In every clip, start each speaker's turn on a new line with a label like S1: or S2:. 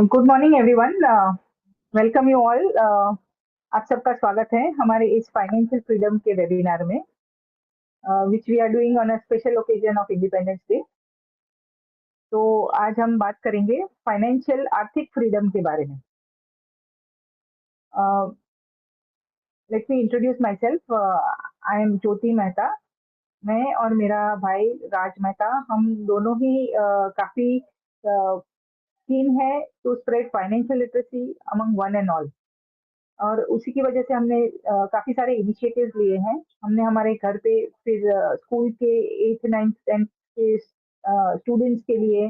S1: Good morning everyone. Welcome you all. आप सबका स्वागत है हमारे इस फाइनेंशियल फ्रीडम के वेबिनार में, which we are doing on a special occasion of independence day. तो आज हम बात करेंगे फाइनेंशियल आर्थिक फ्रीडम के बारे में। Let me introduce myself. I am Jyoti Mehta. मैं और मेरा भाई राज मेहता, हम दोनों ही काफ़ी keen है to spread financial literacy among one and all. और उसी की वजह से हमने काफ़ी सारे इनिशिएटिव्स लिए हैं। हमने हमारे घर पे, फिर स्कूल के 8th 9th 10th के स्टूडेंट्स के लिए,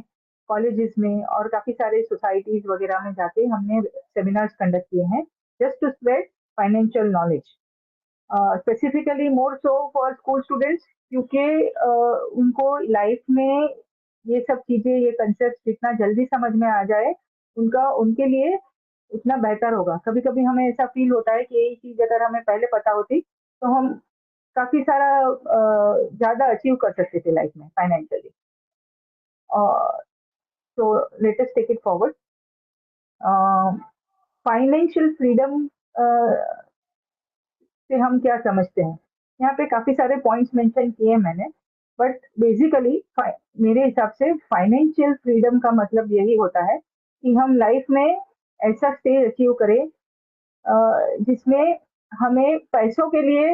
S1: कॉलेजेस में और काफ़ी सारे सोसाइटीज़ वगैरह में जाके हमने सेमिनार्स कंडक्ट किए हैं just to spread financial knowledge, specifically more so for school students, क्योंकि उनको लाइफ में ये सब चीज़ें, ये कंसेप्ट जितना जल्दी समझ में आ जाए उनका उनके लिए उतना बेहतर होगा। कभी कभी हमें ऐसा फील होता है कि यही चीज़ अगर हमें पहले पता होती तो हम काफ़ी सारा ज़्यादा अचीव कर सकते थे लाइफ में financially. So let us take it forward. Financial freedom से हम क्या समझते हैं, यहाँ पे काफ़ी सारे पॉइंट्स मेंशन किए हैं मैंने, बट बेसिकली मेरे हिसाब से फाइनेंशियल फ्रीडम का मतलब यही होता है कि हम लाइफ में ऐसा स्टेज अचीव करें जिसमें हमें पैसों के लिए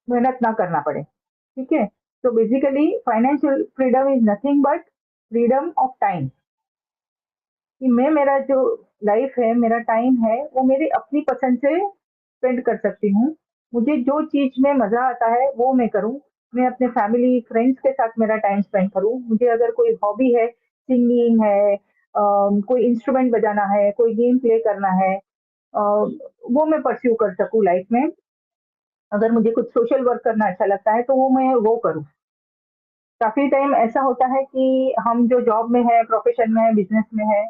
S1: मेहनत ना करना पड़े। ठीक है, तो basically financial freedom is nothing but freedom of time, कि मैं मेरा जो लाइफ है, मेरा टाइम है, वो मेरी अपनी पसंद से स्पेंड कर सकती हूँ। मुझे जो चीज़ में मज़ा आता है वो मैं करूँ। मैं अपने फैमिली फ्रेंड्स के साथ मेरा टाइम स्पेंड करूँ। मुझे अगर कोई हॉबी है, सिंगिंग है, कोई इंस्ट्रूमेंट बजाना है, कोई गेम प्ले करना है, वो मैं परस्यू कर सकूँ लाइफ में। अगर मुझे कुछ सोशल वर्क करना अच्छा लगता है तो वो मैं वो करूँ। काफ़ी टाइम ऐसा होता है कि हम जो जॉब में है, प्रोफेशन में है, बिजनेस में है,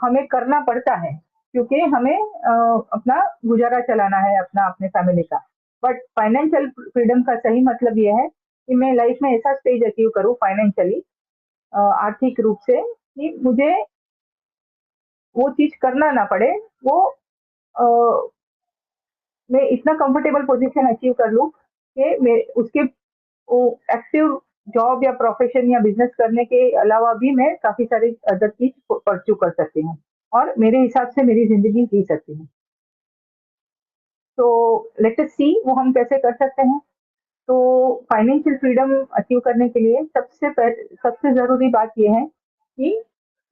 S1: हमें करना पड़ता है क्योंकि हमें अपना गुजारा चलाना है, अपना अपने फैमिली का। बट फाइनेंशियल फ्रीडम का सही मतलब ये है कि मैं लाइफ में ऐसा स्टेज अचीव करूँ फाइनेंशियली, आर्थिक रूप से, कि मुझे वो चीज़ करना ना पड़े। वो अ, मैं इतना कंफर्टेबल पोजीशन अचीव कर लूँ कि मैं उसके वो एक्टिव जॉब या प्रोफेशन या बिजनेस करने के अलावा भी मैं काफ़ी सारी अदर चीज़ परस्यू कर सकती हूँ और मेरे हिसाब से मेरी ज़िंदगी जी सकती हूँ। तो लेट अस सी वो हम कैसे कर सकते हैं। तो फाइनेंशियल फ्रीडम अचीव करने के लिए सबसे ज़रूरी बात ये है कि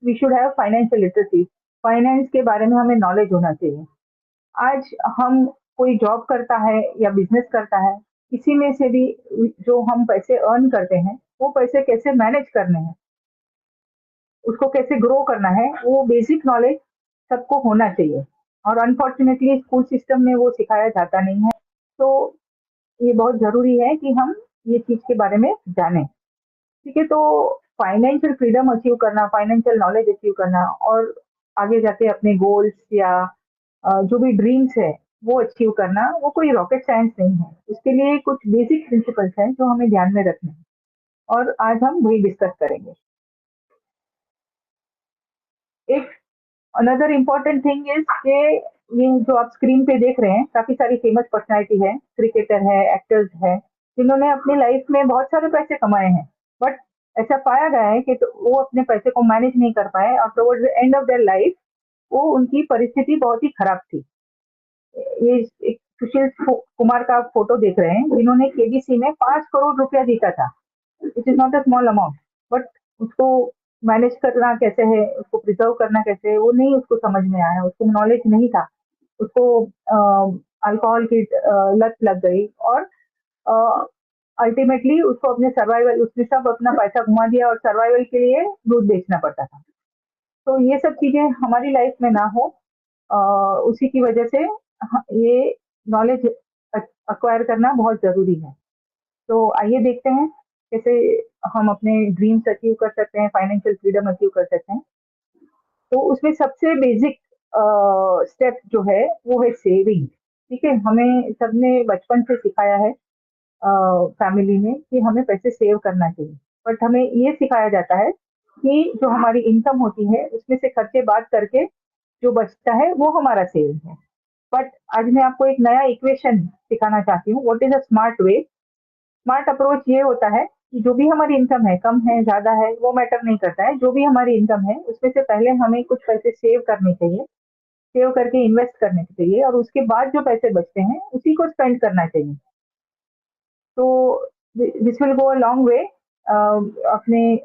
S1: we should have financial literacy. Finance के बारे में हमें नॉलेज होना चाहिए। आज हम, कोई जॉब करता है या बिजनेस करता है, किसी में से भी जो हम पैसे अर्न करते हैं, वो पैसे कैसे मैनेज करने हैं, उसको कैसे ग्रो करना है, वो बेसिक नॉलेज सबको होना चाहिए। और अनफॉर्चुनेटली स्कूल सिस्टम में वो सिखाया जाता नहीं है। तो ये बहुत ज़रूरी है कि हम ये चीज़ के बारे में जानें। ठीक है, तो फाइनेंशियल फ्रीडम अचीव करना, फाइनेंशियल नॉलेज अचीव करना और आगे जाके अपने गोल्स या जो भी ड्रीम्स है वो अचीव करना, वो कोई रॉकेट साइंस नहीं है। उसके लिए कुछ बेसिक प्रिंसिपल्स हैं जो हमें ध्यान में रखने हैं और आज हम वही डिस्कस करेंगे। एक अनदर इम्पॉर्टेंट थिंग इज कि ये जो आप स्क्रीन पे देख रहे हैं, काफी सारी फेमस पर्सनालिटी है, क्रिकेटर है, एक्टर्स है, जिन्होंने अपनी लाइफ में बहुत सारे पैसे कमाए हैं। बट ऐसा पाया गया है कि तो वो अपने पैसे को मैनेज नहीं कर पाए और towards the end of their life वो उनकी परिस्थिति बहुत ही खराब थी। ये एक सुशील कुमार का फोटो देख रहे हैं, जिन्होंने केबीसी में 5 करोड़ रुपया जीता था। It is not a small amount, but उसको मैनेज करना कैसे है, उसको प्रिजर्व करना कैसे है, वो नहीं उसको समझ में आया, उसको नॉलेज नहीं था। उसको अल्कोहल की लत लग गई और अल्टीमेटली उसको अपने सर्वाइवल, उसने सब अपना पैसा घुमा दिया और सर्वाइवल के लिए दूध बेचना पड़ता था। तो ये सब चीजें हमारी लाइफ में ना हो, उसी की वजह से ये नॉलेज अक्वायर करना बहुत जरूरी है। तो आइए देखते हैं कैसे हम अपने ड्रीम्स अचीव कर सकते हैं, फाइनेंशियल फ्रीडम अचीव कर सकते हैं। तो उसमें सबसे बेसिक स्टेप जो है वो है सेविंग। ठीक है, हमें सबने बचपन से सिखाया है फैमिली में कि हमें पैसे सेव करना चाहिए, बट हमें ये सिखाया जाता है कि जो हमारी इनकम होती है उसमें से खर्चे बाद करके जो बचता है वो हमारा सेविंग है। बट आज मैं आपको एक नया इक्वेशन सिखाना चाहती हूँ, what is a smart way. Smart approach ये होता है कि जो भी हमारी इनकम है, कम है ज़्यादा है वो मैटर नहीं करता है, जो भी हमारी इनकम है उसमें से पहले हमें कुछ पैसे सेव करने चाहिए, सेव करके इन्वेस्ट करने चाहिए, और उसके बाद जो पैसे बचते हैं उसी को स्पेंड करना चाहिए। तो this will go a long वे अपने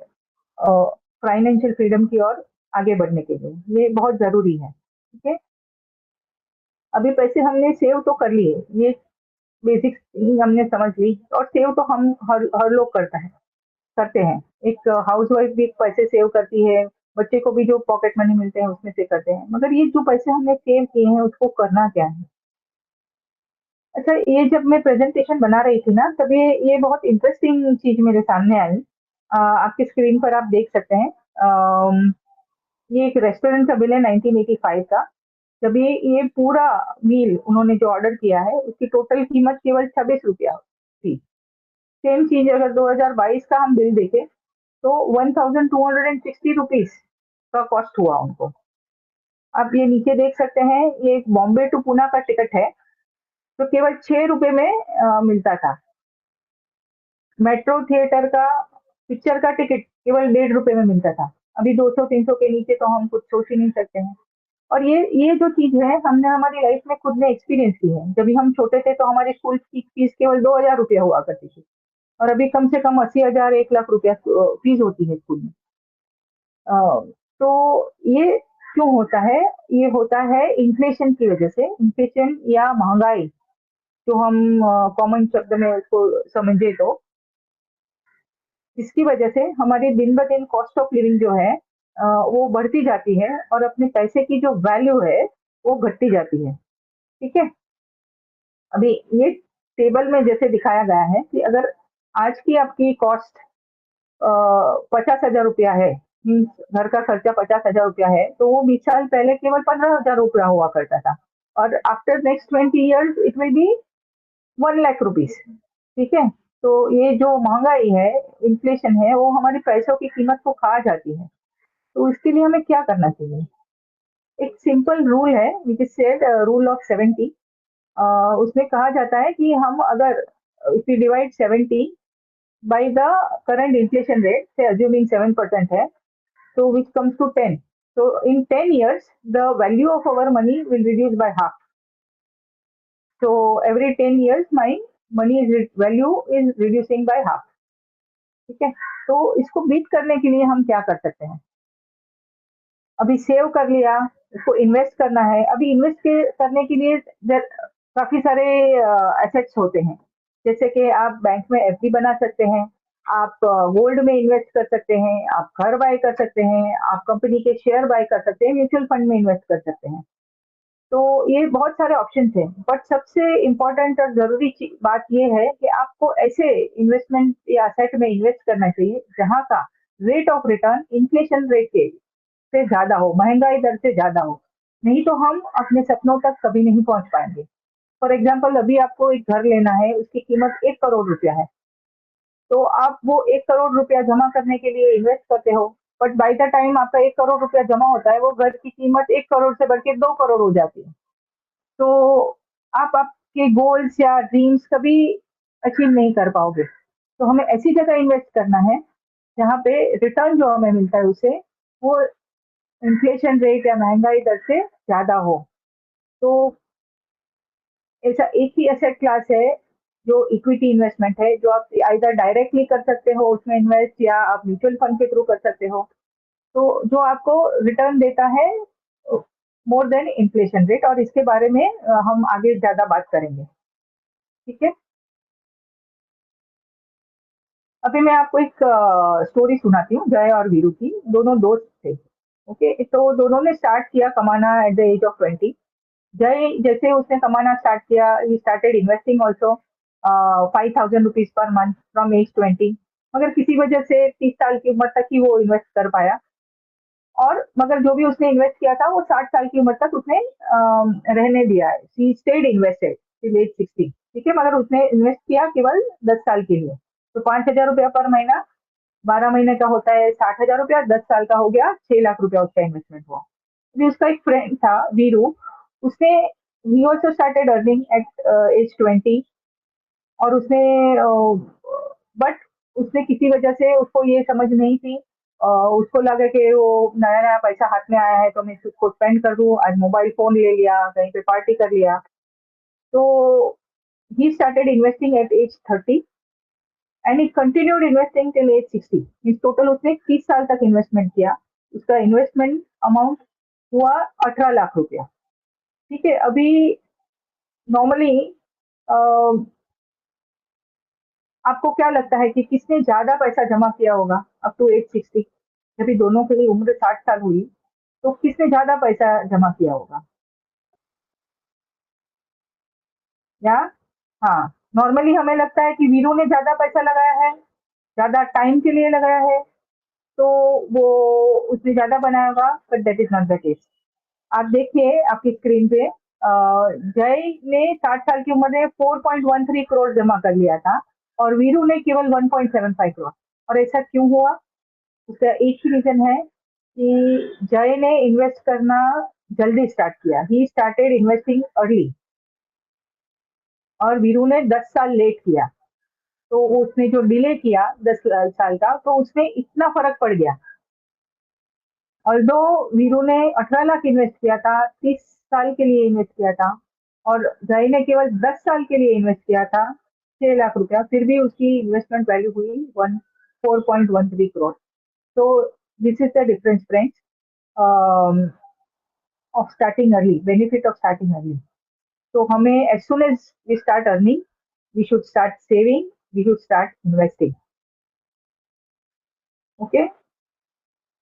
S1: फाइनेंशियल फ्रीडम की ओर आगे बढ़ने के लिए, ये बहुत ज़रूरी है। ठीक है, अभी पैसे हमने सेव तो कर लिए, ये बेसिक हमने समझ ली, और सेव तो हम हर लोग करते हैं। एक हाउसवाइफ भी पैसे सेव करती है, बच्चे को भी जो पॉकेट मनी मिलते हैं उसमें से करते हैं, मगर ये जो पैसे हमने सेव किए हैं उसको करना क्या है। अच्छा, ये जब मैं प्रेजेंटेशन बना रही थी ना, तब ये बहुत इंटरेस्टिंग चीज मेरे सामने आई। आपकी स्क्रीन पर आप देख सकते हैं। ये एक रेस्टोरेंट का बिल है 1985 का। जब ये पूरा मील उन्होंने जो ऑर्डर किया है उसकी टोटल कीमत केवल 26 रुपया थी। सेम चीज अगर 2022 का हम बिल देखें तो 1260 रुपीज का कॉस्ट हुआ उनको। आप ये नीचे देख सकते हैं, ये एक बॉम्बे टू पूना का टिकट है जो केवल 6 रुपए में मिलता था। मेट्रो थिएटर का पिक्चर का टिकट केवल 1.5 रुपए में मिलता था। अभी 200-300 के नीचे तो हम कुछ सोच ही नहीं सकते हैं। और ये जो चीज है हमने हमारी लाइफ में खुद ने एक्सपीरियंस की है। जब भी हम छोटे थे तो हमारी स्कूल की फीस केवल 2,000 रुपया हुआ करती थी, और अभी कम से कम 80,000 1 लाख रुपया फीस होती है स्कूल में। अ, तो ये क्यों होता है? ये होता है इन्फ्लेशन की वजह से। इन्फ्लेशन या महंगाई, जो हम कॉमन शब्द में उसको समझे तो, इसकी वजह से हमारी दिन ब दिन कॉस्ट ऑफ लिविंग जो है वो बढ़ती जाती है, और अपने पैसे की जो वैल्यू है वो घटती जाती है। ठीक है, अभी ये टेबल में जैसे दिखाया गया है कि अगर आज की आपकी कॉस्ट 50,000 रुपया है, मीन्स घर का खर्चा 50,000 रुपया है, तो वो 20 साल पहले केवल 15,000 रुपया हुआ करता था। और after next 20 years it will be 1 lakh rupees. ठीक है, तो ये जो महंगाई है, इन्फ्लेशन है, वो हमारी पैसों की कीमत को खा जाती है। तो इसके लिए हमें क्या करना चाहिए? एक सिंपल रूल है which is said rule of 70। उसमें कहा जाता है कि हम अगर if you divide 70 by the current inflation rate, से अज्यूमिंग 7% है, so which comes to 10. So in 10 years, the value of our money will reduce by half. So every 10 years, my money is value is reducing by half. ठीक है, तो इसको beat करने के लिए हम क्या कर सकते हैं? अभी सेव कर लिया, इसको इन्वेस्ट करना है। अभी इन्वेस्ट करने के लिए काफी सारे एसेट्स होते हैं, जैसे कि आप बैंक में एफडी बना सकते हैं, आप गोल्ड में इन्वेस्ट कर सकते हैं, आप घर बाय कर सकते हैं, आप कंपनी के शेयर बाय कर सकते हैं, म्यूचुअल फंड में इन्वेस्ट कर सकते हैं। तो ये बहुत सारे ऑप्शन हैं, बट सबसे इम्पोर्टेंट और जरूरी बात ये है कि आपको ऐसे इन्वेस्टमेंट या असेट में इन्वेस्ट करना चाहिए जहां का rate of return inflation rate के से ज़्यादा हो, महँगाई दर से ज़्यादा हो, नहीं तो हम अपने सपनों तक कभी नहीं पहुँच पाएँगे। फॉर एग्ज़ाम्पल, अभी आपको एक घर लेना है, उसकी कीमत 1 करोड़ रुपया है, तो आप वो 1 करोड़ रुपया जमा करने के लिए इन्वेस्ट करते हो, बट बाय द टाइम आपका 1 करोड़ रुपया जमा होता है, वो घर की कीमत 1 करोड़ से बढ़ के 2 करोड़ हो जाती है। तो आप आपके गोल्स या ड्रीम्स कभी अचीव नहीं कर पाओगे। तो हमें ऐसी जगह इन्वेस्ट करना है, जहाँ पे रिटर्न जो हमें मिलता है उसे, वो इन्फ्लेशन रेट या महंगाई दर से ज़्यादा हो। तो ऐसा एक ही एसेट क्लास है जो इक्विटी इन्वेस्टमेंट है, जो आप आइदर डायरेक्टली कर सकते हो उसमें इन्वेस्ट, या आप म्यूचुअल फंड के थ्रू कर सकते हो। तो जो आपको रिटर्न देता है मोर देन इन्फ्लेशन रेट, और इसके बारे में हम आगे ज़्यादा बात करेंगे। ठीक है, अभी मैं आपको एक स्टोरी सुनाती हूँ, जय और वीरू की। दोनों दोस्त थे। ओके, तो दोनों ने स्टार्ट किया कमाना एट द एज ऑफ 20। जय जैसे उसने कमाना स्टार्ट किया, he started investing also 5,000 rupees per month from age 20। मगर किसी वजह से 30 साल की उम्र तक ही वो इन्वेस्ट कर पाया, और मगर जो भी उसने इन्वेस्ट किया था वो 60 साल की उम्र तक उसने रहने दिया है। सी स्टेड इन्वेस्टेड टिल एज 60। ठीक है, मगर उसने इन्वेस्ट किया केवल 10 साल के लिए। तो 5,000 रुपया पर महीना 12 महीने का होता है 60,000 रुपया, 10 साल का हो गया 6 लाख रुपया उसका इन्वेस्टमेंट हुआ। अभी उसका एक फ्रेंड था वीरू, उसने he also started earning at age 20, और उसने बट उसने किसी वजह से उसको ये समझ नहीं थी, उसको लगा कि वो नया नया पैसा हाथ में आया है तो मैं उसको स्पेंड कर दूं, आज मोबाइल फोन ले लिया, कहीं पे पार्टी कर लिया। तो he started investing at age 30 and he continued investing till age 60। Mean total उसने 30 साल तक इन्वेस्टमेंट किया। उसका इन्वेस्टमेंट अमाउंट हुआ 18 लाख रुपया। ठीक है। अभी नॉर्मली आपको क्या लगता है कि किसने ज्यादा पैसा जमा किया होगा अप टू एज 60, जब भी दोनों के लिए उम्र 60 साल हुई, तो किसने ज्यादा पैसा जमा किया होगा? या हाँ, नॉर्मली हमें लगता है कि वीरू ने ज्यादा पैसा लगाया है, ज्यादा टाइम के लिए लगाया है, तो वो उसने ज्यादा बनाया होगा, but that is not the case. आप देखिए आपकी स्क्रीन पे, जय ने 60 साल की उम्र में 4.13 करोड़ जमा कर लिया था, और वीरू ने केवल 1.75 करोड़। और ऐसा क्यों हुआ? उसका एक ही रीजन है कि जय ने इन्वेस्ट करना जल्दी स्टार्ट किया, ही स्टार्टेड इन्वेस्टिंग अर्ली, और वीरू ने 10 साल लेट किया। तो उसने जो डिले किया 10 साल का, तो उसमें इतना फर्क पड़ गया। ऑल्दो वीरू ने 18 लाख इन्वेस्ट किया था, 30 साल के लिए इन्वेस्ट किया था, और जय ने केवल 10 साल के लिए इन्वेस्ट किया था 6 लाख रुपया, फिर भी उसकी इन्वेस्टमेंट वैल्यू हुई 4.13 करोड़। तो this is the difference friends of starting early, benefit of starting early. तो हमें as soon as we start earning, we should start saving, we should start investing. Okay,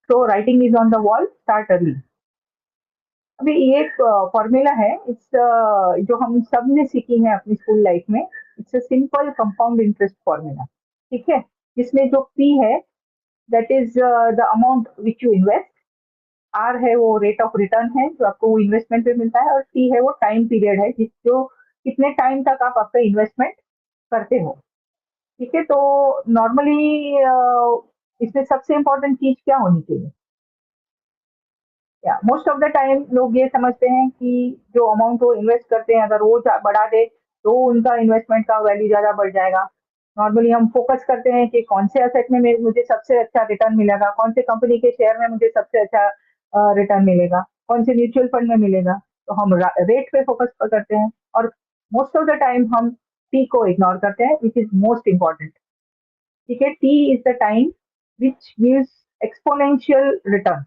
S1: so writing is on the wall, start early. अभी ये एक formula है, it's जो हम सब ने सीखी है अपनी स्कूल लाइफ में। It's a simple compound interest formula. ठीक है। जिसमें जो पी है, that is the amount which you invest, R है वो रेट ऑफ रिटर्न है जो आपको इन्वेस्टमेंट पे मिलता है, और टी है वो टाइम पीरियड है जिस जो कितने टाइम तक आप आपका इन्वेस्टमेंट करते हो। ठीक है। तो नॉर्मली इसमें सबसे इम्पोर्टेंट चीज क्या होनी चाहिए? या मोस्ट ऑफ द टाइम लोग ये समझते हैं कि जो अमाउंट वो इन्वेस्ट करते हैं अगर वो बढ़ा दे तो उनका इन्वेस्टमेंट का वैल्यू ज़्यादा बढ़ जाएगा। नॉर्मली हम फोकस करते हैं कि कौन से असेट में मुझे सबसे अच्छा रिटर्न मिलेगा, कौन से कंपनी के शेयर में मुझे सबसे अच्छा रिटर्न मिलेगा, कौन से म्यूचुअल फंड में मिलेगा। तो हम रेट पे फोकस करते हैं, और मोस्ट ऑफ द टाइम हम टी को इग्नोर करते हैं, विच इज मोस्ट इम्पॉर्टेंट। ठीक है। T is the time which gives exponential return.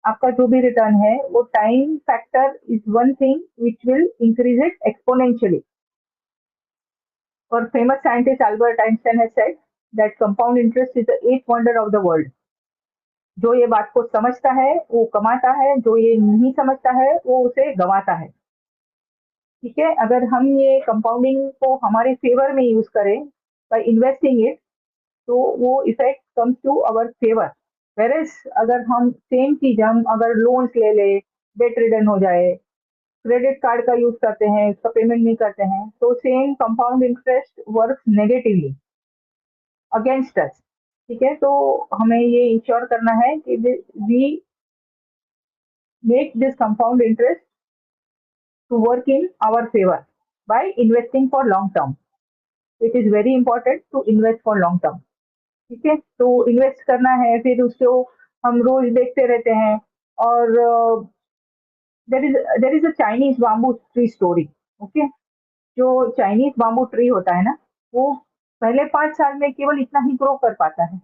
S1: आपका जो भी रिटर्न है वो time factor is one thing which will increase it exponentially. और famous scientist Albert Einstein has said that compound interest is the eighth wonder of the world. जो ये बात को समझता है वो कमाता है, जो ये नहीं समझता है वो उसे गंवाता है। ठीक है। अगर हम ये कंपाउंडिंग को हमारे फेवर में यूज करें बाय इन्वेस्टिंग इट, तो वो effect comes to our favour. Whereas अगर हम सेम चीज हम अगर लोन्स ले ले, डेट रिटर्न हो जाए, क्रेडिट कार्ड का यूज करते हैं, उसका पेमेंट नहीं करते हैं, तो same compound interest work negatively against us. ठीक है। तो हमें ये इंश्योर करना है कि we make this compound interest to work in our favour by investing for long term. It is very important to invest for long term. ठीक है। तो इन्वेस्ट करना है, फिर उसको हम रोज देखते रहते हैं। और there is a Chinese bamboo tree story. Okay. जो चाइनीज बाम्बू ट्री होता है ना, वो पहले 5 साल में केवल इतना ही ग्रो कर पाता है।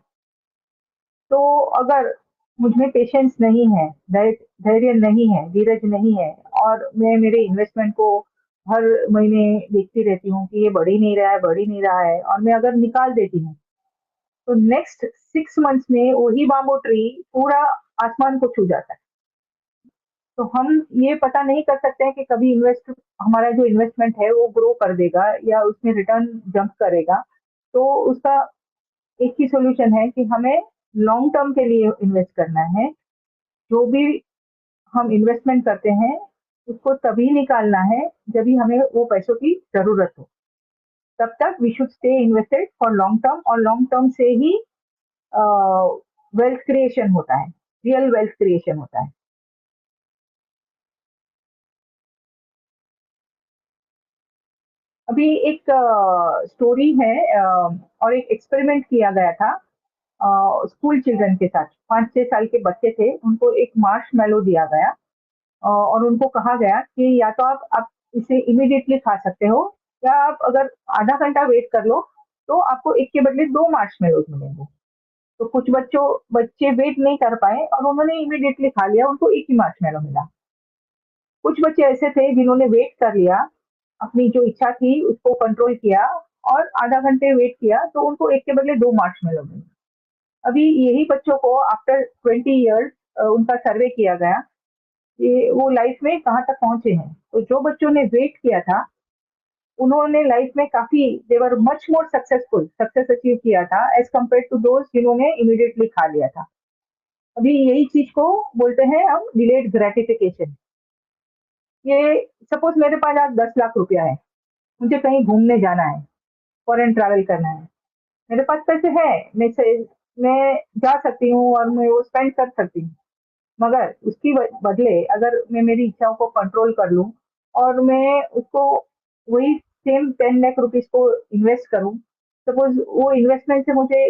S1: तो अगर मुझमें पेशेंस नहीं है, धैर्य नहीं है, धीरज नहीं है, और मैं मेरे इन्वेस्टमेंट को हर महीने देखती रहती हूँ कि ये बढ़ ही नहीं रहा है, बढ़ ही नहीं रहा है, और मैं अगर निकाल देती हूँ, तो नेक्स्ट 6 मंथ्स में वही बाम्बू ट्री पूरा आसमान को छू जाता है। तो हम ये पता नहीं कर सकते हैं कि कभी इन्वेस्ट हमारा जो इन्वेस्टमेंट है वो ग्रो कर देगा या उसमें रिटर्न जंप करेगा। तो उसका एक ही सॉल्यूशन है कि हमें लॉन्ग टर्म के लिए इन्वेस्ट करना है। जो भी हम इन्वेस्टमेंट करते हैं उसको तभी निकालना है जब भी हमें वो पैसों की जरूरत हो। तब तक we should stay invested for long term, और लॉन्ग टर्म से ही वेल्थ क्रिएशन होता है, रियल वेल्थ क्रिएशन होता है। अभी एक स्टोरी है, और एक एक्सपेरिमेंट किया गया था स्कूल चिल्ड्रन के साथ। 5-6 साल के बच्चे थे, उनको एक मार्श मेलो दिया गया, और उनको कहा गया कि या तो आप इसे इमीडिएटली खा सकते हो, या आप अगर आधा घंटा वेट कर लो तो आपको एक के बदले 2 मार्शमेलोज मिलेंगे। तो कुछ बच्चे वेट नहीं कर पाए और उन्होंने इमीडिएटली खा लिया, उनको एक ही मार्शमेलो मिला। कुछ बच्चे ऐसे थे जिन्होंने वेट कर लिया, अपनी जो इच्छा थी उसको कंट्रोल किया, और आधा घंटे वेट किया तो उनको एक के बदले 2 मार्शमेलो मिले। अभी यही बच्चों को आफ्टर 20 ईयर्स उनका सर्वे किया गया कि वो लाइफ में कहाँ तक पहुंचे हैं। तो जो बच्चों ने वेट किया था, उन्होंने लाइफ में काफी, they were much more successful, success achieve किया था एज कम्पेयर टू दोज जिन्होंने इमीडिएटली खा लिया था। अभी यही चीज को बोलते हैं हम डिलेड ग्रेटिफिकेशन। ये सपोज मेरे पास आज 10 लाख रुपया है, मुझे कहीं घूमने जाना है, फॉरेन ट्रैवल करना है, मेरे पास पैसे है, मैं जा सकती हूँ और मैं वो स्पेंड कर सकती हूँ। मगर उसकी बदले अगर मैं मेरी इच्छाओं को कंट्रोल कर लूँ और मैं उसको वही सेम 10 लाख रुपीज को इन्वेस्ट करूँ, सपोज वो इन्वेस्टमेंट से मुझे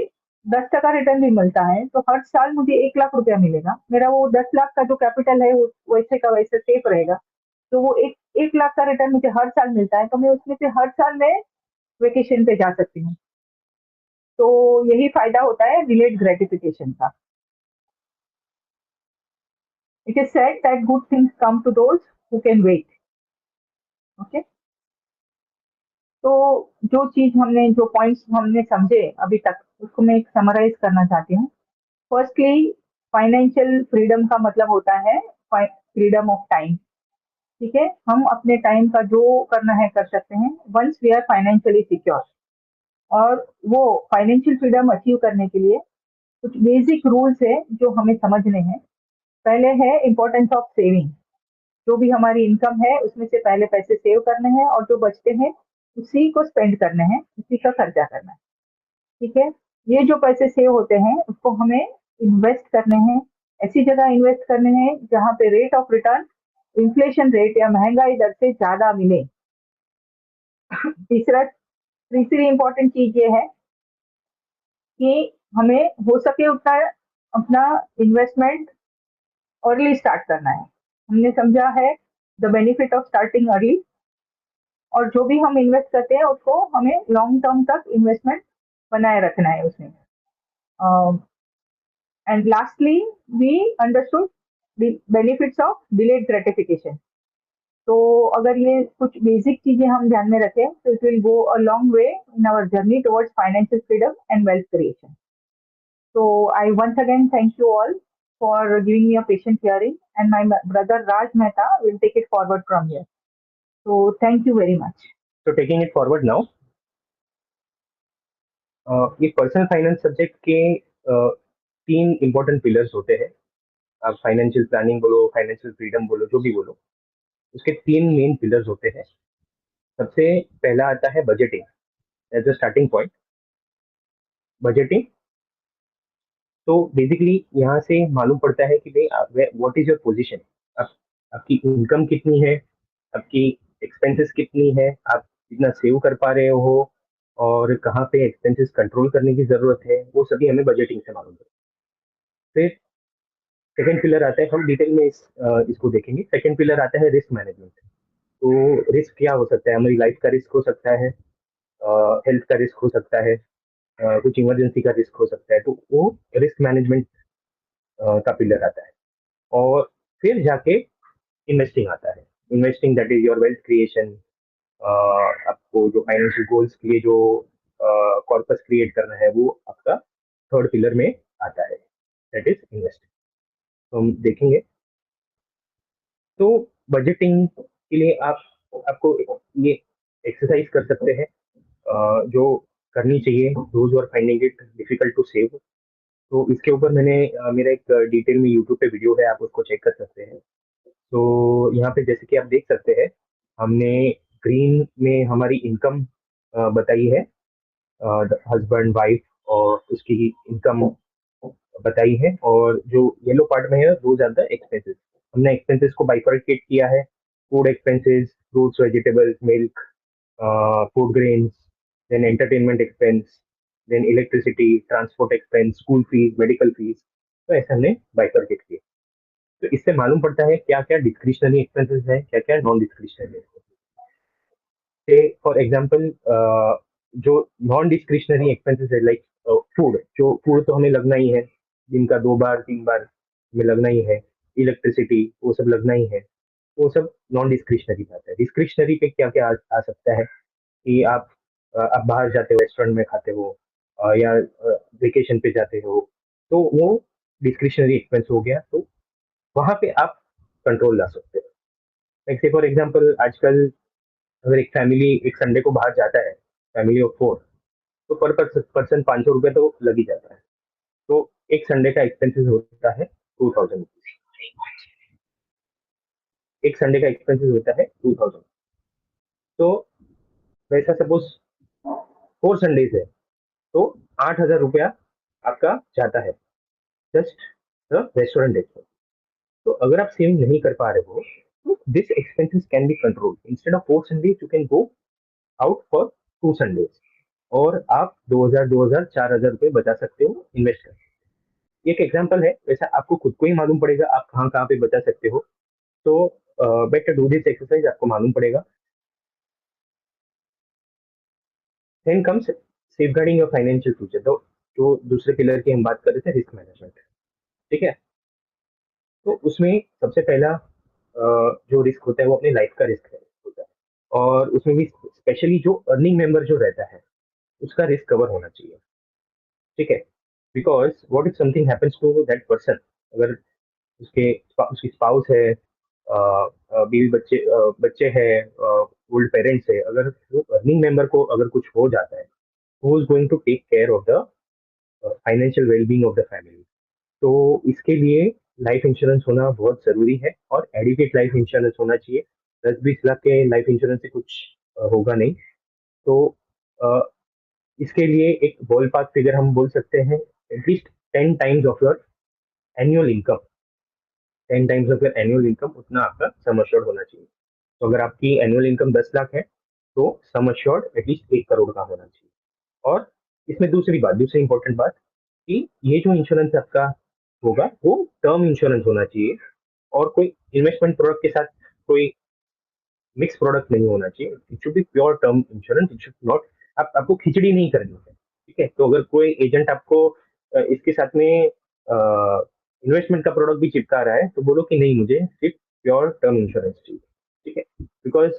S1: 10% रिटर्न भी मिलता है, तो हर साल मुझे 1 लाख रुपया मिलेगा। मेरा वो 10 लाख का जो कैपिटल है वो वैसे का वैसे सेफ रहेगा। तो वो एक 1 लाख का रिटर्न मुझे हर साल मिलता है, तो मैं उसमें से हर साल मैं वेकेशन पे जा सकती हूँ। तो यही फायदा होता है डिलेड ग्रेटिफिकेशन का। It is said that good things come to those who can wait. Okay, तो जो पॉइंट्स हमने समझे अभी तक, उसको मैं एक समराइज करना चाहती हूँ। फर्स्टली, फाइनेंशियल फ्रीडम का मतलब होता है फ्रीडम ऑफ टाइम। ठीक है, हम अपने टाइम का जो करना है कर सकते हैं once we are financially secure. और वो फाइनेंशियल फ्रीडम अचीव करने के लिए कुछ बेसिक रूल्स है जो हमें समझने हैं। पहले है इम्पोर्टेंस ऑफ सेविंग। जो भी हमारी इनकम है उसमें से पहले पैसे सेव करने हैं, और जो बचते हैं उसी को स्पेंड करने हैं, उसी का खर्चा करना है। ठीक है, ये जो पैसे सेव होते हैं उसको हमें इन्वेस्ट करने हैं, ऐसी जगह इन्वेस्ट करने हैं जहाँ पे rate of return inflation rate या महंगाई दर से ज्यादा मिले। तीसरी इंपॉर्टेंट चीज ये है कि हमें हो सके उतना अपना इन्वेस्टमेंट अर्ली स्टार्ट करना है। हमने समझा है the benefit of starting early, और जो भी हम इन्वेस्ट करते हैं उसको हमें लॉन्ग टर्म तक इन्वेस्टमेंट बनाए रखना है उसमें। And lastly, we understood the benefits of delayed gratification. तो अगर ये कुछ बेसिक चीजें हम ध्यान में रखें तो it will go a long way in our journey towards financial freedom and wealth creation. So I once again thank you all for giving me a patient hearing, and my brother Raj Mehta will take it forward from here. So thank you very much.
S2: So taking it forward now, ये personal finance subject के 3 important pillars होते हैं। आप financial planning बोलो, financial freedom बोलो, जो भी बोलो, उसके 3 मेन पिलर्स होते हैं। सबसे पहला आता है budgeting as a starting point. Budgeting तो बेसिकली यहाँ से मालूम पड़ता है कि भाई व्हाट इज योर पोजीशन, आप आपकी इनकम कितनी है, आपकी एक्सपेंसेस कितनी है, आप कितना सेव कर पा रहे हो, और कहाँ पे एक्सपेंसेस कंट्रोल करने की जरूरत है, वो सभी हमें बजटिंग से मालूम पड़ता है। फिर सेकंड पिलर आता है, हम डिटेल में इसको देखेंगे। सेकंड पिलर आता है रिस्क मैनेजमेंट। तो रिस्क क्या हो सकता है, हमारी लाइफ का रिस्क हो सकता है, हेल्थ का रिस्क हो सकता है, कुछ इमरजेंसी का रिस्क हो सकता है, तो वो रिस्क मैनेजमेंट का पिलर आता है। और फिर जाके इन्वेस्टिंग आता है। Investing that is your wealth creation. आपको जो फाइनेंशियल गोल्स के लिए जो कॉर्पस क्रिएट करना है, वो आपका थर्ड पिलर में आता है, दैट इज इन्वेस्टिंग। तो हम देखेंगे। तो बजटिंग के लिए आपको ये एक्सरसाइज कर सकते हैं, जो करनी चाहिए those are finding it difficult to save. तो इसके ऊपर मेरा एक डिटेल में यूट्यूब पे वीडियो है, आप उसको चेक कर सकते हैं। तो यहाँ पे जैसे कि आप देख सकते हैं, हमने ग्रीन में हमारी इनकम बताई है, हस्बैंड वाइफ और उसकी इनकम बताई है, और जो येलो पार्ट में है दोज आर द एक्सपेंसेस। हमने एक्सपेंसेस को बाइफरकेट किया है: food expenses, fruits, vegetables, milk, food grains, then entertainment expense, then electricity, transport expense, school fees, medical fees. तो ऐसे हमने बाइफरकेट किया। तो इससे मालूम पड़ता है क्या क्या डिस्क्रिशनरी एक्सपेंसेस है, क्या क्या नॉन डिस्क्रिशनरी। से फॉर एग्जांपल, जो नॉन डिस्क्रिशनरी एक्सपेंसेस है लाइक फूड, जो फूड तो हमें लगना ही है, दिन का 2 बार 3 बार हमें लगना ही है। इलेक्ट्रिसिटी, वो सब लगना ही है। वो सब नॉन डिस्क्रिशनरी बात है। डिस्क्रिशनरी पे क्या क्या आ सकता है कि आप बाहर जाते हो, रेस्टोरेंट में खाते हो, या वेकेशन पे जाते हो, तो वो डिस्क्रिशनरी एक्सपेंस हो गया। तो वहां पे आप कंट्रोल ला सकते हो। लाइक से फॉर एग्जांपल, आजकल अगर एक फैमिली एक संडे को बाहर जाता है, फैमिली ऑफ 4, तो पर पर्सन 500 रुपये तो लग ही जाता है। तो एक संडे का एक्सपेंसेस होता है 2000 रुपीज। एक संडे का एक्सपेंसेस होता है 2000। तो वैसा सपोज 4 संडेज है, तो 8,000 रुपया आपका जाता है जस्ट द रेस्टोरेंट एक्सपेंस। तो अगर आप सेव नहीं कर पा रहे हो, तो this expenses can be control. Instead of 4 Sundays you can go out for 2 Sundays, और आप 2,000 4,000 रुपये बचा सकते हो इन्वेस्ट कर। ये एक एग्जांपल है, वैसा आपको खुद को ही मालूम पड़ेगा आप कहाँ कहाँ पे बचा सकते हो। तो बेटर डू दिस एक्सरसाइज, आपको मालूम पड़ेगा। Then comes safeguarding your financial future. तो जो दूसरे पिलर की हम बात कर रहे थे, रिस्क मैनेजमेंट, ठीक है। तो उसमें सबसे पहला जो रिस्क होता है वो अपने लाइफ का रिस्क होता है, और उसमें भी स्पेशली जो अर्निंग मेंबर जो रहता है उसका रिस्क कवर होना चाहिए, ठीक है। Because what if something happens to that person, अगर उसके उसकी स्पाउस है, बीवी बच्चे, बच्चे हैं, ओल्ड पेरेंट्स है, अगर वो अर्निंग मेंबर को अगर कुछ हो जाता है, who is going to take care of the financial wellbeing of the family. तो इसके लिए लाइफ इंश्योरेंस होना बहुत जरूरी है, और एडिक्वेट लाइफ इंश्योरेंस होना चाहिए। 10-20 लाख के लाइफ इंश्योरेंस से कुछ होगा नहीं। तो अ, इसके लिए एक बॉल पार्क फिगर हम बोल सकते हैं, at least 10 times of your annual income. 10 times of your annual income, उतना आपका सम अश्योर्ड होना चाहिए। तो अगर आपकी एनुअल इनकम 10 लाख है, तो सम अश्योर्ड एटलीस्ट 1 करोड़ का होना चाहिए। और इसमें दूसरी इंपॉर्टेंट बात, कि ये जो इंश्योरेंस आपका होगा वो टर्म इंश्योरेंस होना चाहिए, और कोई इन्वेस्टमेंट प्रोडक्ट के साथ कोई मिक्स प्रोडक्ट नहीं होना चाहिए। It should be pure term insurance. It should not, आपको खिचड़ी नहीं करनी है, ठीक है। तो अगर कोई एजेंट आपको इसके साथ में इन्वेस्टमेंट का प्रोडक्ट भी चिपका रहा है, तो बोलो कि नहीं, मुझे सिर्फ प्योर टर्म इंश्योरेंस चाहिए, ठीक है। Because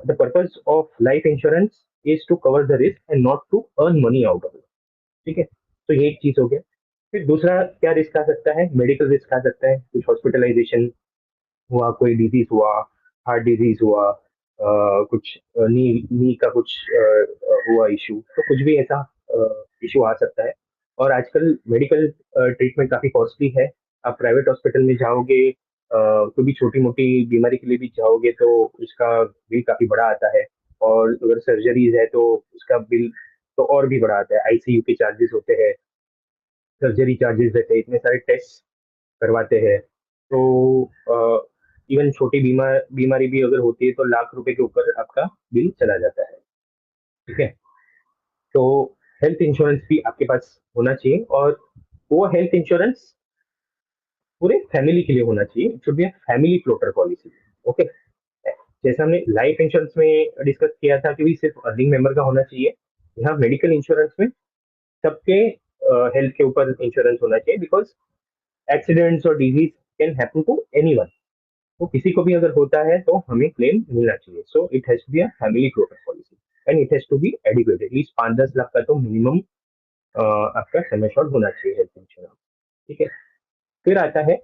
S2: the purpose of life insurance is to cover the risk and not to earn money out of it, ठीक है। तो ये एक चीज हो गया। फिर दूसरा क्या रिस्क आ सकता है? मेडिकल रिस्क आ सकता है। कुछ हॉस्पिटलाइजेशन हुआ, कोई डिजीज हुआ, हार्ट डिजीज हुआ, कुछ नी का कुछ हुआ इशू, तो कुछ भी ऐसा इशू आ सकता है। और आजकल मेडिकल ट्रीटमेंट काफी कॉस्टली है। आप प्राइवेट हॉस्पिटल में जाओगे, कोई भी छोटी मोटी बीमारी के लिए भी जाओगे, तो उसका बिल काफी बड़ा आता है। और अगर सर्जरीज है तो उसका बिल तो और भी बड़ा आता है। आईसीयू के चार्जेस होते हैं, सर्जरी चार्जेस रहते हैं, इतने सारे टेस्ट करवाते हैं। तो इवन छोटी बीमारी भी अगर होती है, तो लाख रुपए के ऊपर आपका बिल चला जाता है, ठीक है। तो हेल्थ इंश्योरेंस भी आपके पास होना चाहिए, और वो हेल्थ इंश्योरेंस पूरे फैमिली के लिए होना चाहिए। It should be a family floater policy, okay. जैसा हमने लाइफ इंश्योरेंस में डिस्कस किया था कि सिर्फ अर्निंग मेंबर का होना चाहिए, यहाँ मेडिकल इंश्योरेंस में सबके हेल्थ के ऊपर इंश्योरेंस होना चाहिए। बिकॉज एक्सीडेंट्स और disease can happen to anyone. तो किसी को भी अगर होता है तो हमें क्लेम मिलना चाहिए। So it has to be a family floater policy, and it has to be adequate. At least 5-10 lakh का तो मिनिमम आपका सम एश्योर्ड होना चाहिए हेल्थ इंश्योरेंस, ठीक है। फिर आता है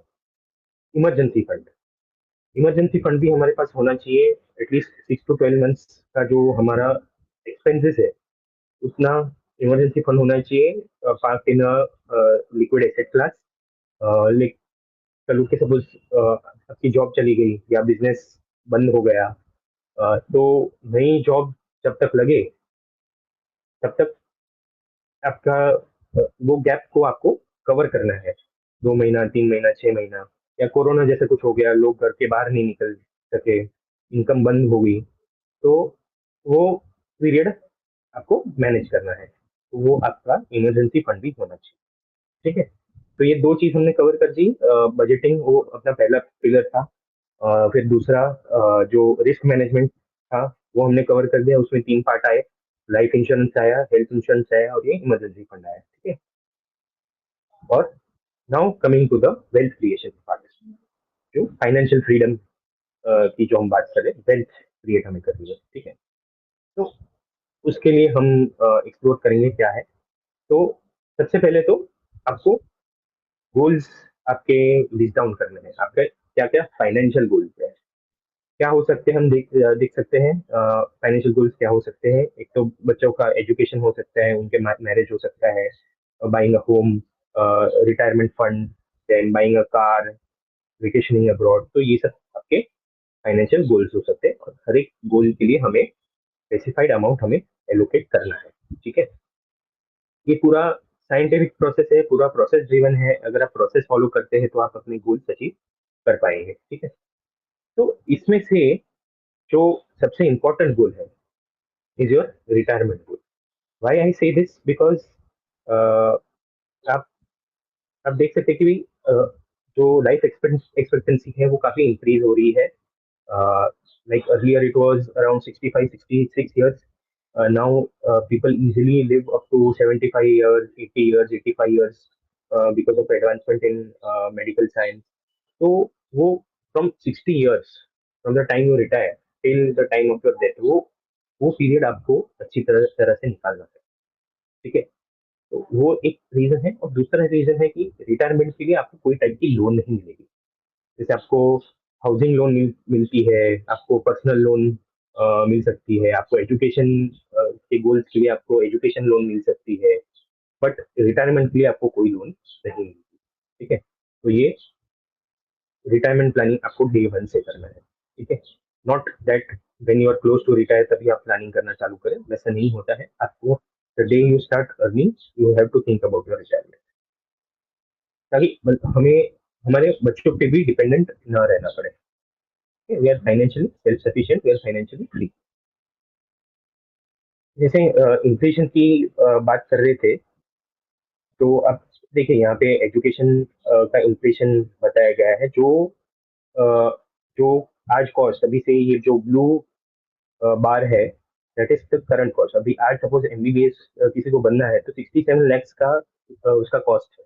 S2: इमरजेंसी फंड। इमरजेंसी फंड भी हमारे पास होना चाहिए। एटलीस्ट 6 to 12 मंथ्स का जो हमारा एक्सपेंसेस है, उतना इमरजेंसी फंड होना चाहिए। Park in liquid asset class. Like चलो कि सपोज आपकी जॉब चली गई या बिजनेस बंद हो गया, तो नई जॉब जब तक लगे, तब तक आपका वो गैप को आपको कवर करना है, 2 महीना, 3 महीना, 6 महीना, या कोरोना जैसे कुछ हो गया, लोग घर के बाहर नहीं निकल सके, इनकम बंद हो गई, तो वो पीरियड आपको मैनेज करना है, तो वो आपका इमरजेंसी फंड भी होना चाहिए। ठीक है, तो ये दो चीज हमने कवर कर दी। बजटिंग वो अपना पहला पिलर था। फिर दूसरा जो रिस्क मैनेजमेंट था वो हमने कवर कर दिया, उसमें 3 पार्ट आए, लाइफ इंश्योरेंस आया, हेल्थ इंश्योरेंस आया, और ये इमरजेंसी फंड आया। ठीक है, और now coming to the wealth creation part, जो फाइनेंशियल फ्रीडम की जो हम बात करें, वेल्थ क्रिएट हमें करनी है। ठीक है, तो उसके लिए हम एक्सप्लोर करेंगे क्या है। तो सबसे पहले तो आपको गोल्स आपके लिस्ट डाउन करने हैं, आपके क्या क्या फाइनेंशियल गोल्स है, क्या हो सकते हैं, हम देख सकते हैं। फाइनेंशियल गोल्स क्या हो सकते हैं, एक तो बच्चों का एजुकेशन हो सकता है, उनके मैरिज हो सकता है, buying a home, retirement fund, then buying a car, vacationing abroad, तो ये सब आपके फाइनेंशियल गोल्स हो सकते हैं, और हर एक गोल के लिए हमें स्पेसिफाइड अमाउंट हमें एलोकेट करना है। ठीक है, ये पूरा साइंटिफिक प्रोसेस है, पूरा प्रोसेस ड्रिवन है, अगर आप प्रोसेस फॉलो करते हैं तो आप अपने गोल्स अचीव कर पाएंगे। ठीक है, तो इसमें से जो सबसे इंपॉर्टेंट गोल है is your retirement goal. Why I say this, because आप आप देख सकते हैं कि जो लाइफ एक्सपेक्टेंसी है वो काफी इंक्रीज हो रही है। Like earlier it was around 65 66 years. Now people easily live up to 75 years, 80 years, 85 years, because of advancement in medical science. तो वो from 60 years, from the time you retire till the time of your death, वो period आपको अच्छी तरह तरह से निकालना है। ठीक है, तो वो एक रीजन है, और दूसरा रीजन है कि रिटायरमेंट के लिए आपको कोई टाइप की लोन नहीं मिलेगी। जैसे आपको हाउसिंग लोन मिलती है, आपको पर्सनल लोन मिल सकती है, आपको एजुकेशन के गोल्स के लिए आपको एजुकेशन लोन मिल सकती है, बट रिटायरमेंट के लिए आपको कोई लोन नहीं मिलती। ठीक है, तो ये रिटायरमेंट प्लानिंग आपको डे वन से करना है। ठीक है, not that when you are close to retire तभी आप प्लानिंग करना चालू करें, वैसा नहीं होता है। आपको the day you start earning you have to think about your retirement, ताकि हमें हमारे बच्चों पे भी डिपेंडेंट न रहना पड़े। We are financially self sufficient, we are financially free. जैसे इन्फ्लेशन की बात कर रहे थे, तो अब देखिए यहाँ पे एजुकेशन का इन्फ्लेशन बताया गया है, अ, जो आज कॉस्ट अभी से ये जो ब्लू बार है, that is the current cost. अभी आज सपोज एमबीबीएस किसी को बनना है तो 67 lakhs का उसका कॉस्ट है।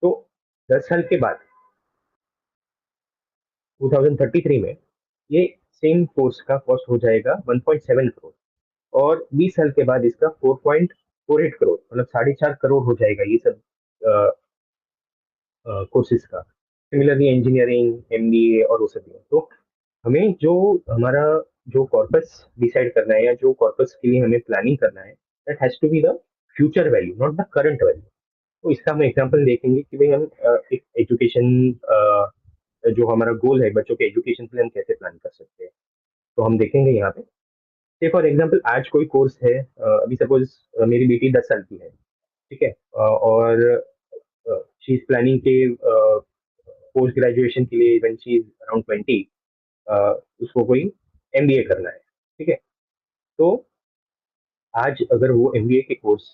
S2: तो 10 साल के बाद 2033 में ये सेम कोर्स का कॉस्ट हो जाएगा 1.7 करोड़, और 20 साल के बाद इसका 4.48 करोड़, मतलब 4.5 करोड़ हो जाएगा ये सब कोर्सेज का। सिमिलरली इंजीनियरिंग, एमबीए और वो सब भी। तो हमें जो हमारा जो कॉर्पस डिसाइड करना है, या जो कॉर्पस के लिए हमें प्लानिंग करना है, that has to be the future value, not the current value. तो इसका हम एग्जांपल देखेंगे कि भाई हम एक एजुकेशन, जो हमारा गोल है बच्चों के एजुकेशन के लिए, हम कैसे प्लान कर सकते हैं। तो हम देखेंगे यहाँ पे, से फॉर एग्जाम्पल आज कोई कोर्स है, अभी सपोज मेरी बेटी 10 साल की है। ठीक है, और शी इज प्लानिंग के पोस्ट ग्रेजुएशन के लिए, व्हेन शी इज अराउंड 20, उसको कोई एमबीए करना है। ठीक है, तो आज अगर वो एमबीए के कोर्स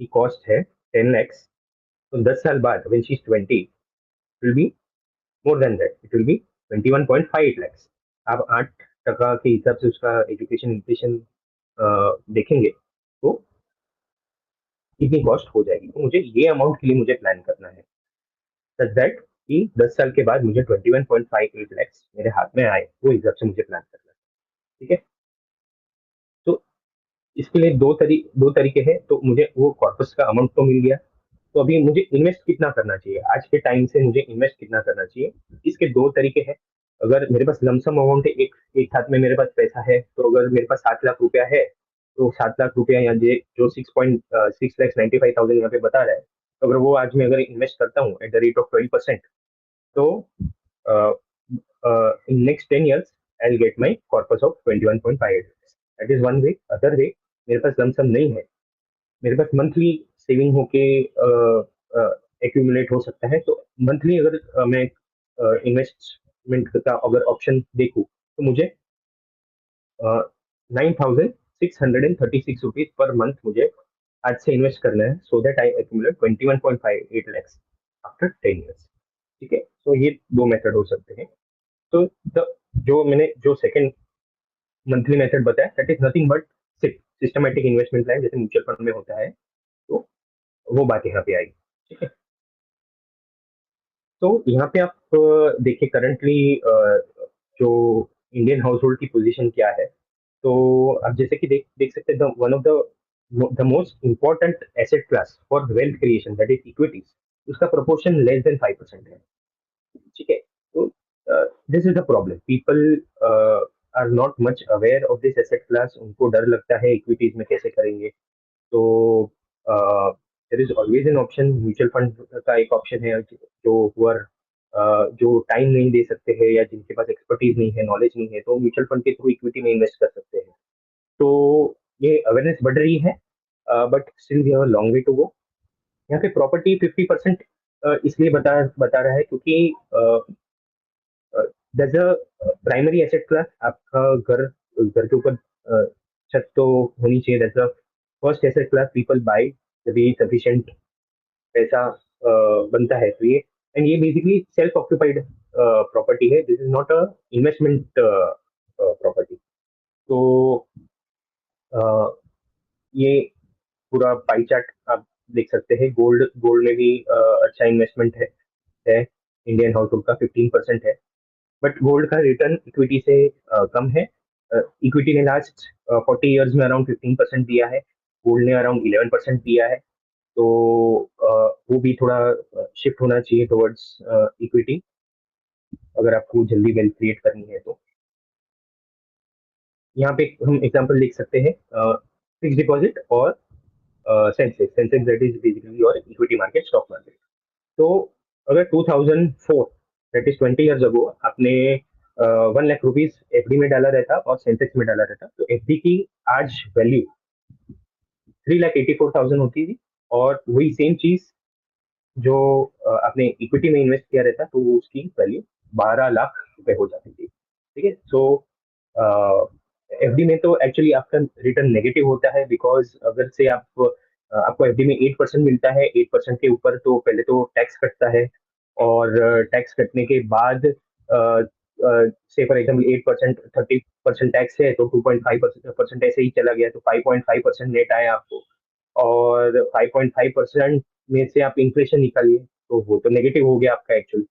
S2: की कॉस्ट है 10 lakhs, तो 10 साल बाद when she is 20 will be more than that, it will be 21.58 lakhs। आप 8% के हिसाब से उसका एजुकेशन इन्फ्लेशन देखेंगे तो कितनी कॉस्ट हो जाएगी। तो मुझे ये अमाउंट के लिए मुझे प्लान करना है, सच दैट कि 10 साल के बाद मुझे 21.58 lakhs मेरे हाथ में आए, वो हिसाब से मुझे प्लान करना है। ठीक है, तो इसके लिए दो तरीके हैं। तो मुझे वो कॉर्पस का अमाउंट तो मिल गया, तो अभी मुझे इन्वेस्ट कितना करना चाहिए, आज के टाइम से मुझे इन्वेस्ट कितना करना चाहिए, इसके दो तरीके हैं। अगर मेरे पास लमसम अमाउंट है, एक एक हाथ में मेरे पास पैसा है, तो अगर मेरे पास 7 लाख रुपया है, तो 7 लाख रुपया या जो 6.6 लाख 95,000 यहाँ पे बता रहा है, तो अगर वो आज मैं अगर इन्वेस्ट करता हूँ एट द रेट ऑफ 12%, तो in next 10 years I get my corpus of 21.58। That is one way. Other way, मेरे पास लमसम नहीं है, मेरे पास मंथली सेविंग होके एक्यूमुलेट हो सकता है। तो मंथली अगर मैं इन्वेस्टमेंट का अगर ऑप्शन देखूँ तो मुझे 9,636 रुपीज पर मंथ मुझे आज से इन्वेस्ट करना है, so that I accumulate 21.58 lakhs after 10 years। ठीक है, तो ये दो मेथड हो सकते हैं। तो द जो मैंने जो सेकंड मंथली मेथड बताया, that is nothing but systematic investment plan, जैसे म्यूचुअल फंड में होता है, तो वो बात यहाँ पे आएगी। ठीक है, तो यहाँ पे आप देखिए करंटली जो इंडियन हाउस होल्ड की पोजीशन क्या है। तो आप जैसे कि देख देख सकते हैं, one of the most important asset class for wealth creation, that is equities, उसका प्रोपोर्शन लेस देन 5% है। ठीक है, तो this is the problem, people are not much aware of this asset class. उनको डर लगता है इक्विटीज में कैसे करेंगे। तो there is always an option, mutual fund का एक ऑप्शन है, जो टाइम नहीं दे सकते हैं या जिनके पास एक्सपर्टीज नहीं है, नॉलेज नहीं है, तो म्यूचुअल फंड के थ्रू इक्विटी में इन्वेस्ट कर सकते हैं। तो ये अवेयरनेस बढ़ रही है, but still we have a long way to go. यहाँ पे प्रॉपर्टी 50% इसलिए बता रहा है क्योंकि that's a primary asset class. आपका घर घर के ऊपर छत तो होनी चाहिए, that's a first asset class people buy जब भी सफिशिएंट पैसा बनता है। तो ये एंड ये बेसिकली सेल्फ ऑक्यूपाइड प्रॉपर्टी है, this is not a investment property. तो ये पूरा पाई चार्ट आप देख सकते हैं। गोल्ड गोल्ड में भी अच्छा इन्वेस्टमेंट है। इंडियन हाउस होल्ड का 15% है, बट गोल्ड का रिटर्न इक्विटी से कम है। इक्विटी ने लास्ट 40 years में अराउंड 15% दिया है, गोल्ड ने अराउंड 11% दिया है। तो वो भी थोड़ा शिफ्ट होना चाहिए टुवर्ड्स इक्विटी, अगर आपको जल्दी वेल्थ क्रिएट करनी है तो। यहाँ पे हम एग्जांपल देख सकते हैं, फिक्स डिपॉजिट और सेंसेक्स दैट इज बेसिकली और इक्विटी मार्केट, स्टॉक मार्केट। तो अगर 2004 दैट इज 20 years अगो आपने 1 लाख रुपीज एफडी में डाला रहता और सेंसेक्स में डाला रहता, तो एफडी की आज वैल्यू 3,84,000 होती थी, और वही सेम चीज जो आपने इक्विटी में इन्वेस्ट किया रहता तो वो उसकी वैल्यू 12 लाख रुपए हो जाती थी। ठीक है, सो एफडी में तो एक्चुअली आपका रिटर्न नेगेटिव होता है, बिकॉज अगर से आपको एफडी में 8% मिलता है, 8% के ऊपर तो पहले तो टैक्स कटता है, और टैक्स कटने के बाद से फॉर एग्जाम्पल 8%, 30% टैक्स है, तो 2.5% ऐसे ही चला गया, तो 5.5% नेट आया आपको। और 5.5% में से आप इन्फ्लेशन निकालिए तो वो तो नेगेटिव हो गया आपका एक्चुअल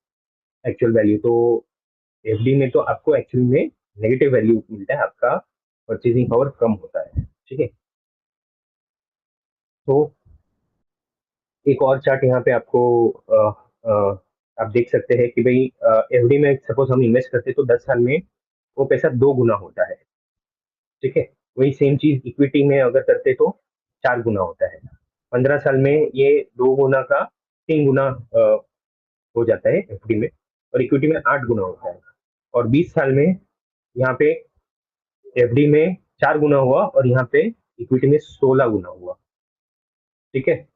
S2: एक्चुअल वैल्यू। तो एफडी में तो आपको एक्चुअल में नेगेटिव वैल्यू मिलता है, आपका परचेजिंग पावर कम होता है। ठीक है, तो एक और चार्ट यहाँ पे आपको आप देख सकते हैं कि भाई एफडी में सपोज हम इन्वेस्ट करते हैं तो 10 साल में वो पैसा 2 गुना होता है। ठीक है, वही सेम चीज इक्विटी में अगर करते तो 4 गुना होता है। 15 साल में ये 2 गुना का 3 गुना हो जाता है एफडी में, और इक्विटी में 8 गुना होता है। और 20 साल में यहाँ पे एफडी में 4 गुना हुआ, और यहाँ पे इक्विटी में 16 गुना हुआ। ठीक है,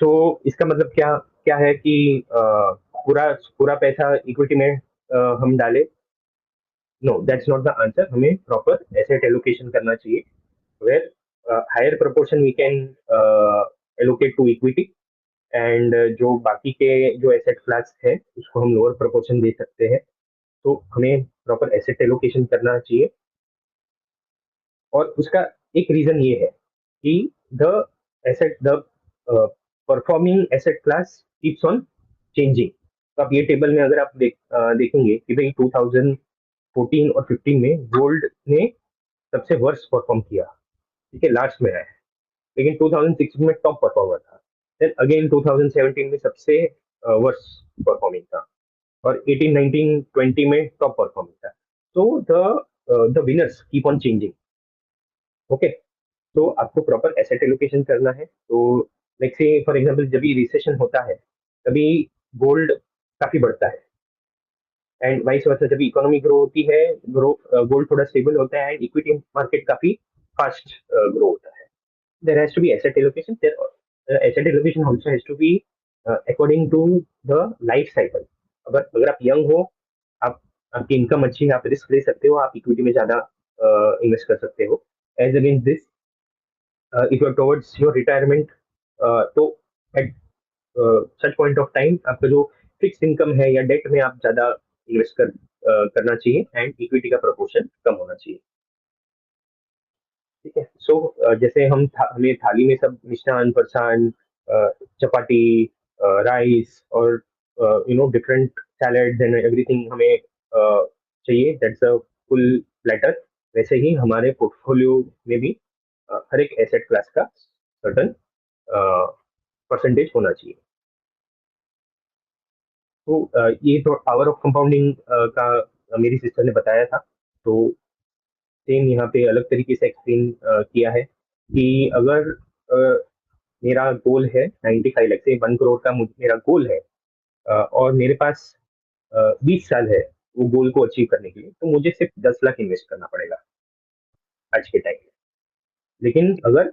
S2: सो इसका मतलब क्या क्या है कि पूरा पूरा पैसा इक्विटी में हम डालें? No, that's not the answer. हमें प्रॉपर एसेट एलोकेशन करना चाहिए, where higher proportion we can allocate to equity, and जो बाकी के जो एसेट क्लास है उसको हम लोअर प्रोपोर्शन दे सकते हैं। तो हमें प्रॉपर एसेट एलोकेशन करना चाहिए, और उसका एक रीजन ये है कि the the performing asset class keeps on changing. तो आप ये टेबल में अगर आप देखेंगे कि भाई 2014 और 15 में गोल्ड ने सबसे वर्स्ट परफॉर्म किया, ठीक है, लास्ट में आया है, लेकिन 2016 में टॉप परफॉर्मर था। देन अगेन 2017 में सबसे वर्स्ट परफॉर्मिंग था, और 18, 19, 20 में टॉप परफॉर्मिंग था। तो the winners keep on changing. Okay, तो आपको प्रॉपर एसेट एलोकेशन करना है। तो लाइक से फॉर एग्जांपल जब भी रिसेशन होता है तभी गोल्ड काफी बढ़ता है, एंड वाइस वर्सा जब इकोनॉमी ग्रो होती है, गोल्ड थोड़ा स्टेबल होता है, एंड इक्विटी मार्केट काफी फास्ट ग्रो होता है। there has to be asset allocation. Asset allocation also has to be according to the life cycle. अगर आप यंग हो, आप आपकी इनकम अच्छी है, आप रिस्क ले सकते हो, आप इक्विटी में ज्यादा इन्वेस्ट कर सकते हो. As against this, if you are towards your retirement, तो at such point of time आपका जो फिक्स इनकम है या डेट में आप ज्यादा इन्वेस्ट करना चाहिए, एंड इक्विटी का प्रोपोर्शन कम होना चाहिए. ठीक है. सो जैसे हमें थाली में सब मिष्ठान, फरसान, चपाती, राइस और डिफरेंट सैलड्स एंड एवरीथिंग हमें चाहिए, दैट्स अ फुल प्लेटर. वैसे ही हमारे पोर्टफोलियो में भी हर एक एसेट क्लास का सर्टन परसेंटेज होना चाहिए. तो ये तो पावर ऑफ कंपाउंडिंग का मेरी सिस्टर ने बताया था. तो सेम यहाँ पे अलग तरीके से एक्सप्लेन किया है कि अगर मेरा गोल है 95 लाख से 1 करोड़ का, मेरा गोल है, और मेरे पास 20 साल है वो गोल को अचीव करने के लिए, तो मुझे सिर्फ 10 लाख इन्वेस्ट करना पड़ेगा आज के टाइम में. लेकिन अगर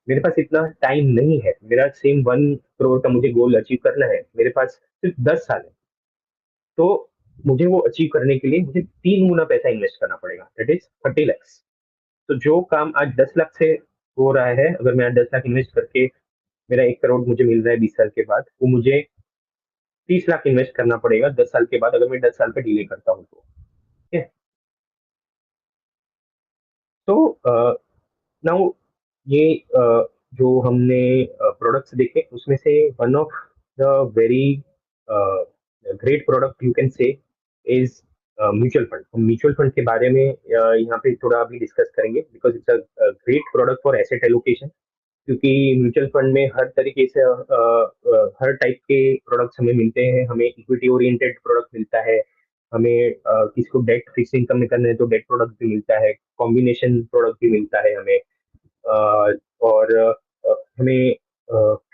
S2: मेरे पास इतना टाइम नहीं है, मेरा सेम 1 करोड़ का मुझे गोल अचीव करना है, मेरे पास सिर्फ 10 साल है, तो मुझे वो अचीव करने के लिए मुझे 3 गुना पैसा इन्वेस्ट करना पड़ेगा, दैट इज 30 लाख. तो जो काम आज 10 लाख से हो रहा है, अगर मैं आज 10 लाख इन्वेस्ट करके मेरा 1 करोड़ मुझे मिल रहा है 20 साल के बाद, वो मुझे 30 लाख इन्वेस्ट करना पड़ेगा 10 साल के बाद, अगर मैं 10 साल का डिले करता हूँ तो. ठीक है. तो नाउ ये जो हमने प्रोडक्ट्स देखे, उसमें से one of the very great product you can say is mutual fund. हम म्यूचुअल फंड के बारे में यहाँ पे थोड़ा अभी डिस्कस करेंगे, because it's a great product for asset allocation. क्योंकि म्यूचुअल फंड में हर तरीके से हर टाइप के प्रोडक्ट्स हमें मिलते हैं. हमें इक्विटी ओरिएंटेड प्रोडक्ट मिलता है, हमें किसी को डेट फिक्स इनकम में करना है तो डेट प्रोडक्ट भी मिलता है, कॉम्बिनेशन प्रोडक्ट भी मिलता है हमें, और हमें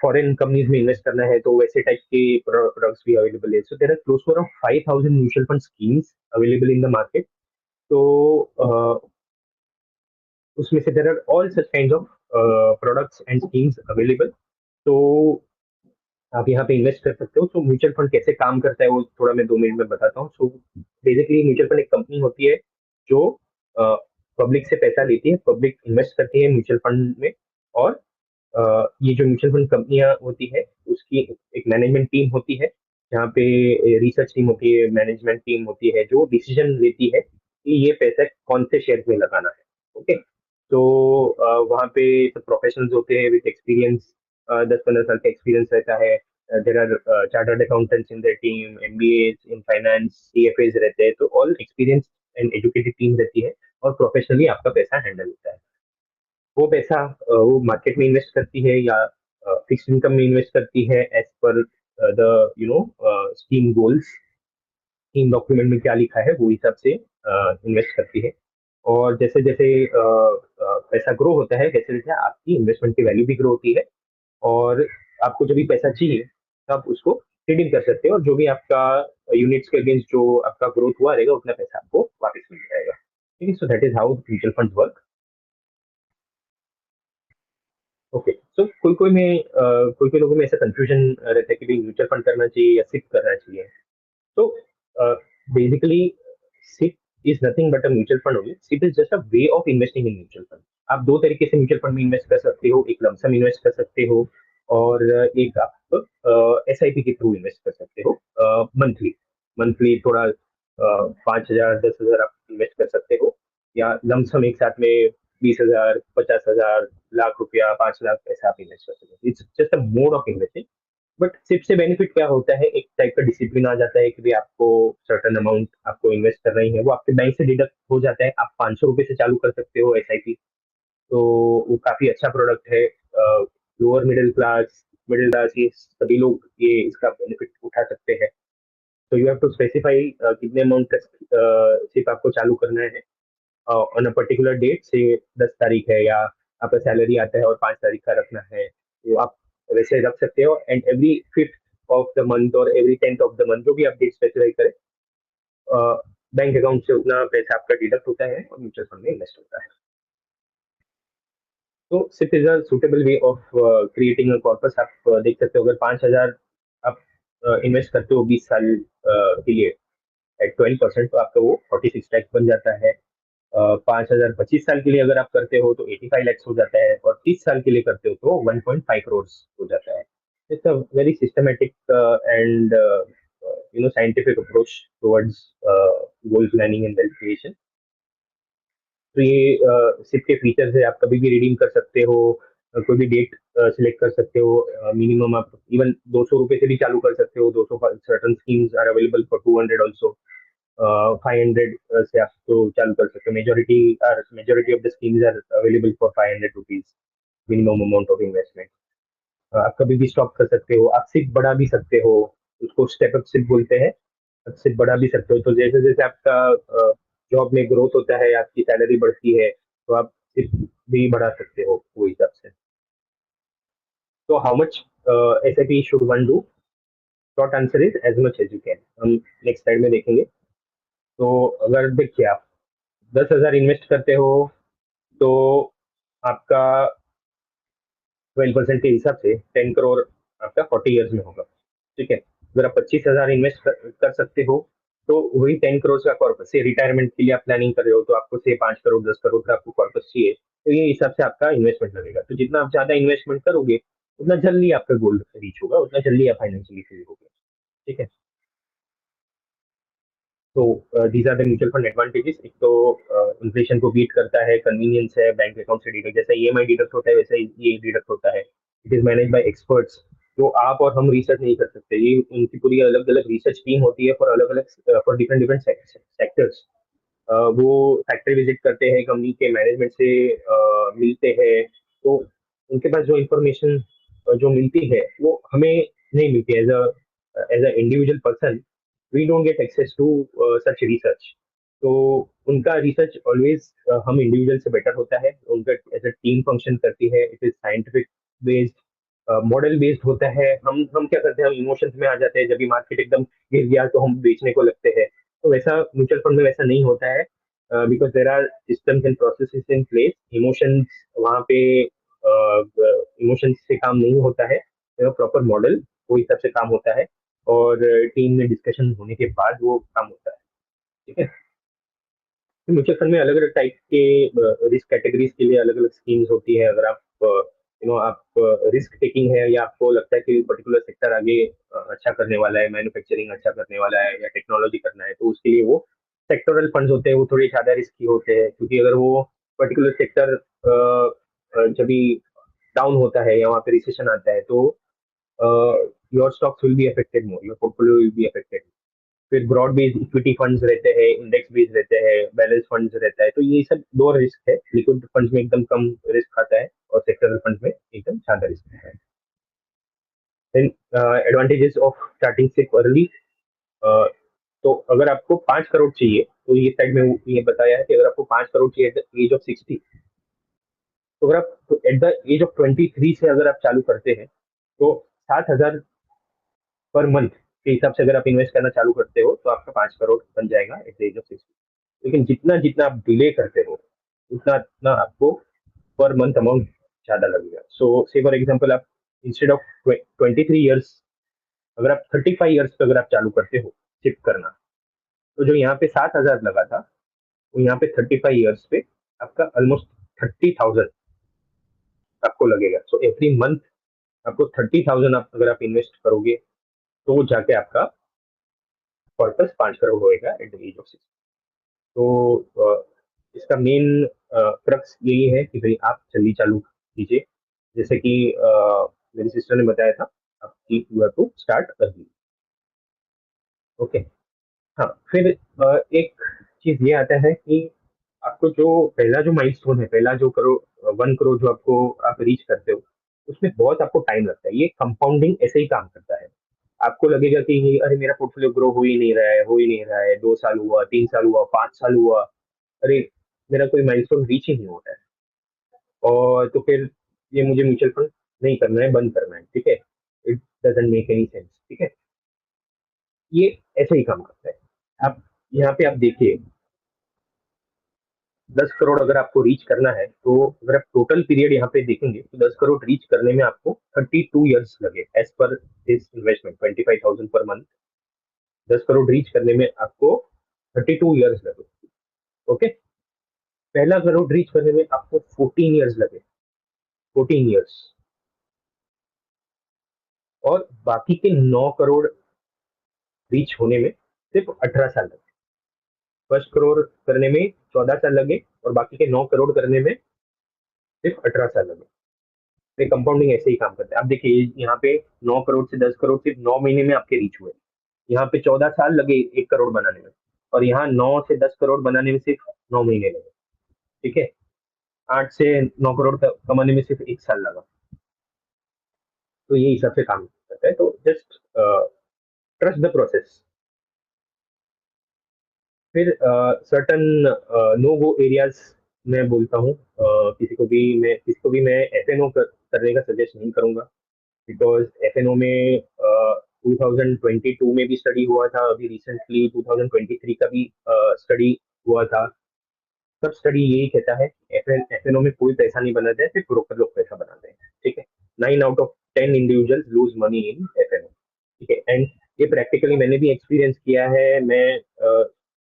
S2: फॉरेन कंपनीज में इन्वेस्ट करना है तो वैसे टाइप के प्रोडक्ट्स भी अवेलेबल है. So there are close to around 5,000 mutual fund schemes available in the market. तो उसमें से there are all such kind of products and schemes available. तो आप यहाँ पे इन्वेस्ट कर सकते हो. तो म्यूचुअल फंड कैसे काम करता है वो थोड़ा मैं 2 मिनट में बताता हूँ. सो बेसिकली म्यूचुअल फंड एक कंपनी होती है जो पब्लिक से पैसा लेती है, पब्लिक इन्वेस्ट करती है म्यूचुअल फंड में, और ये जो म्यूचुअल फंड कंपनियां होती है उसकी एक मैनेजमेंट टीम होती है, जहाँ पे रिसर्च टीम होती है, मैनेजमेंट टीम होती है, जो डिसीजन लेती है कि ये पैसा कौन से शेयर में लगाना है. ओके. तो वहाँ पे सब प्रोफेशनल्स होते हैं विद एक्सपीरियंस, 10-15 साल का एक्सपीरियंस रहता है. There are chartered accountants in the team, MBA in finance, CFS रहते हैं. तो all experience and educated team रहती है, और प्रोफेशनली आपका पैसा हैंडल होता है. वो पैसा वो मार्केट में इन्वेस्ट करती है या फिक्स इनकम में इन्वेस्ट करती है, as per the scheme goals. Scheme document में क्या लिखा है वो हिसाब से इन्वेस्ट करती है. और जैसे जैसे पैसा ग्रो होता है, वैसे वैसे आपकी इन्वेस्टमेंट की वैल्यू भी ग्रो होती है, और आपको जब भी पैसा चाहिए तो आप उसको रिडीम कर सकते हो, और जो भी आपका यूनिट्स के अगेंस्ट जो आपका ग्रोथ हुआ रहेगा उतना पैसा आपको वापस मिल जाएगा. ठीक है. So that is how mutual fund work. Okay. So कोई कोई लोगों में ऐसा कंफ्यूजन रहता है कि भाई म्यूचुअल फंड करना चाहिए या सिप करना चाहिए. तो basically SIP is nothing but a mutual fund only. SIP is just a way of investing in mutual fund. आप दो तरीके से म्यूचुअल फंड में इन्वेस्ट कर सकते हो, एक लमसम इन्वेस्ट कर सकते हो, और एक आप एसआईपी के थ्रू इन्वेस्ट कर सकते हो. मंथली मंथली थोड़ा 5,000 10,000 आप इन्वेस्ट कर सकते हो, या लमसम एक साथ में 20,000 50,000 लाख रुपया 5 लाख ऐसा आप इन्वेस्ट कर सकते हो. It's just a mode of investing. But SIP से बेनिफिट क्या होता है, एक टाइप का डिसिप्लिन आ जाता है कि भाई आपको सर्टन अमाउंट आपको इन्वेस्ट कर रही है, वो आपके बैंक से डिडक्ट हो जाता है. आप 500 रुपये से चालू कर सकते हो एसआईपी. तो वो काफी अच्छा प्रोडक्ट है. लोअर मिडिल क्लास ये सभी लोग ये इसका बेनिफिट उठा सकते हैं. तो यू हैव टू स्पेसिफाई कितने अमाउंट तक सिप आपको चालू करना है ऑन अ पर्टिकुलर डेट से. 10 तारीख है, या आपका सैलरी आता है और 5 तारीख का रखना है, तो आप वैसे रख सकते हो. And every 5th of the month और every 10th of the month, जो भी आप डेट स्पेसिफाई करें, बैंक अकाउंट से उतना पैसा आपका डिडक्ट होता है और म्यूचुअल फंड में इन्वेस्ट होता है. तो SIP is a suitable way of creating a corpus. आप देख सकते हो, अगर 5,000 आप इन्वेस्ट करते हो 20 साल के लिए एट 12%, तो आपका वो 46 लैक्स बन जाता है। 5,000 25 साल के लिए अगर आप करते हो तो 85 लैक्स हो जाता है, और 30 साल के लिए करते हो तो 1.5 करोड़ हो जाता है। It's a very systematic and scientific approach towards goal planning and wealth creation. तो ये सिप के फीचर्स है, आप कभी भी रिडीम कर सकते हो, कोई भी डेट सिलेक्ट कर सकते हो। मिनिमम आप इवन 200 रुपए से भी चालू कर सकते हो। 200 certain schemes are available for 200 also. 500 से आप तो चालू कर सकते हो। Majority of the schemes are available for 500 rupees minimum amount of investment. आप कभी भी स्टॉप कर सकते हो, आप सिप बढ़ा भी सकते हो। उसको स्टेप अप सिप बोलते हैं। आप सिप बढ़ा भी सकते हो, तो जैसे जैसे आपका जॉब में ग्रोथ होता है, आपकी सैलरी बढ़ती है, तो आप सिप भी बढ़ा सकते हो वो हिसाब से। तो how much S I P should one do? Short answer is as much as you can. हम नेक्स्ट स्लाइड में देखेंगे। तो अगर देखिए, आप 10,000 इन्वेस्ट करते हो तो आपका 12% के हिसाब से 10 करोड़ आपका 40 ईयर्स में होगा। ठीक है, अगर आप 25,000 इन्वेस्ट कर सकते हो तो वही 10 करोड़ का कॉर्पस से रिटायरमेंट के लिए आप प्लानिंग कर रहे हो, तो आपको से 5 करोड़ 10 करोड़ का आपको कॉर्पस चाहिए, तो ये हिसाब से आपका इन्वेस्टमेंट लगेगा। तो जितना आप ज्यादा इन्वेस्टमेंट करोगे उतना जल्दी आपका गोल रीच होगा, उतना जल्दी आप फाइनेंशियली फ्री होगे। ठीक है। तो these are the mutual fund advantages. एक तो इन्फ्लेशन को बीट करता है, कन्वीनियंस है, बैंक अकाउंट से डिडक्ट, जैसा ईएमआई डिडक्ट होता है वैसा ये डिडक्ट होता है। It is manage by experts. जो आप और हम रिसर्च नहीं कर सकते, ये उनकी पूरी अलग अलग रिसर्च टीम होती है फॉर अलग अलग, फॉर डिफरेंट डिफरेंट सेक्टर्स। वो फैक्ट्री विजिट करते हैं, कंपनी के मैनेजमेंट से मिलते हैं, तो उनके पास जो इंफॉर्मेशन जो मिलती है वो हमें नहीं मिलती। As a individual person we don't get access to such research. तो उनका रिसर्च ऑलवेज हम इंडिविजुअल से बेटर होता है। उनका एज अ टीम फंक्शन करती है। It is scientific based, model based होता है। हम क्या करते हैं, हम इमोशंस में आ जाते हैं। जब भी मार्केट एकदम गिर गया तो हम बेचने को लगते हैं। तो वैसा म्यूचुअल फंड में वैसा नहीं होता है, because there are systems and processes in place. Emotions वहाँ पे इमोशंस से काम नहीं होता है, प्रॉपर मॉडल वो हिसाब से काम होता है, और टीम में डिस्कशन होने के बाद वो काम होता है। ठीक है। तो म्यूचुअल फंड में अलग अलग टाइप के रिस्क कैटेगरीज के लिए अलग अलग स्कीम्स होती है। अगर आप आप रिस्क टेकिंग है, या आपको लगता है कि पर्टिकुलर सेक्टर आगे अच्छा करने वाला है, मैन्युफैक्चरिंग अच्छा करने वाला है, या टेक्नोलॉजी करना है, तो उसके लिए वो सेक्टोरल फंड्स होते हैं। वो थोड़े ज्यादा रिस्की होते हैं, क्योंकि अगर वो पर्टिकुलर सेक्टर जब भी डाउन होता है या वहाँ पे रिसेशन आता है, तो your stocks will be affected more, your portfolio will be affected. फिर ब्रॉड बेस्ड इक्विटी फंड्स रहते हैं, इंडेक्स बेस्ड रहते हैं, बैलेंस फंड्स रहता है। तो ये सब दो रिस्क है। लिक्विड फंड्स में एकदम कम रिस्क आता है, और सेक्टरल फंड्स में एकदम ज्यादा रिस्क है। देन एडवांटेजेस ऑफ स्टार्टिंग से अर्ली। तो अगर आपको 5 करोड़ चाहिए, तो ये साइड में ये बताया है कि अगर आपको 5 करोड़ चाहिए एट द एज ऑफ 60, तो अगर आप एट द एज ऑफ 23 से अगर आप चालू करते हैं, तो 7,000 पर मंथ के हिसाब से अगर आप इन्वेस्ट करना चालू करते हो, तो आपका 5 करोड़ बन जाएगा एट द एज ऑफ 60। लेकिन जितना जितना आप डिले करते हो, उतना उतना आपको पर मंथ अमाउंट ज्यादा लगेगा। सो से फॉर एग्जाम्पल, आप इंस्टेड ऑफ 23 ईयर्स, अगर आप 35 ईयर्स पे अगर आप चालू करते हो शिफ्ट करना, तो जो यहाँ पे 7,000 लगा था, वो यहाँ पे 35 ईयर्स पे आपका ऑलमोस्ट 30,000 आपको लगेगा। सो एवरी मंथ आपको 30,000 आप अगर आप इन्वेस्ट करोगे, तो जाके आपका पर्पस 5 करोड़ होएगा एट द एज ऑफ 60। तो इसका मेन क्रक्स यही है कि भाई आप जल्दी चालू कीजिए, जैसे कि मेरी सिस्टर ने बताया था, आपकी you have to start early. Okay. हाँ, फिर एक चीज ये आता है कि आपको जो पहला जो माइलस्टोन है, पहला जो करो 1 करोड़ जो आपको आप रीच करते हो, उसमें बहुत आपको टाइम लगता है। ये कंपाउंडिंग ऐसे ही काम करता है। आपको लगेगा कि अरे मेरा पोर्टफोलियो ग्रो हो ही नहीं रहा है, हो ही नहीं रहा है, 2 साल हुआ, 3 साल हुआ, 5 साल हुआ, अरे मेरा कोई माइलस्टोन रीच ही नहीं हो रहा है, और तो फिर ये मुझे म्यूचुअल फंड नहीं करना है, बंद करना है। ठीक है, it doesn't make any sense. ठीक है, ये ऐसे ही काम करता है। आप यहाँ पे आप देखिए, 10 करोड़ अगर आपको रीच करना है, तो अगर आप टोटल पीरियड यहाँ पे देखेंगे तो 10 करोड़ रीच करने में आपको 32 ईयर्स लगे as per this investment 25,000 per month. 10 crore reach करने में आपको 32 ईयर्स लगे। ओके, पहला करोड़ रीच करने में आपको 14 ईयर्स लगे, 14 ईयर्स, और बाकी के 9 करोड़ रीच होने में सिर्फ 18 साल लगे। फर्स्ट करोड़ करने में 14 साल लगे और बाकी के 9 करोड़ करने में सिर्फ 18 साल लगे। कंपाउंडिंग ऐसे ही काम करता है। आप देखिए यहाँ पे 9 करोड़ से 10 करोड़ सिर्फ 9 महीने में आपके रीच हुए, यहाँ पे 14 साल लगे 1 करोड़ बनाने में, और यहाँ 9 से 10 करोड़ बनाने में सिर्फ 9 महीने लगे। ठीक है, 8 से 9 करोड़ कमाने में सिर्फ 1 साल लगा। तो ये हिसाब से काम करता है। तो जस्ट ट्रस्ट द प्रोसेस। फिर सर्टन नो गो एरियाज मैं बोलता हूँ, किसी को भी मैं एफएनओ करने का सजेस्ट नहीं करूंगा, बिकॉज एफएनओ में 2022 में भी स्टडी हुआ था, अभी रिसेंटली 2023 का भी स्टडी हुआ था। सब स्टडी यही कहता है एफएनओ में कोई पैसा नहीं बनाता है, सिर्फ ब्रोकर लोग पैसा बनाते हैं। ठीक है, 9 out of 10 individuals lose money in FNO. ठीक है, एंड ये प्रैक्टिकली मैंने भी एक्सपीरियंस किया है।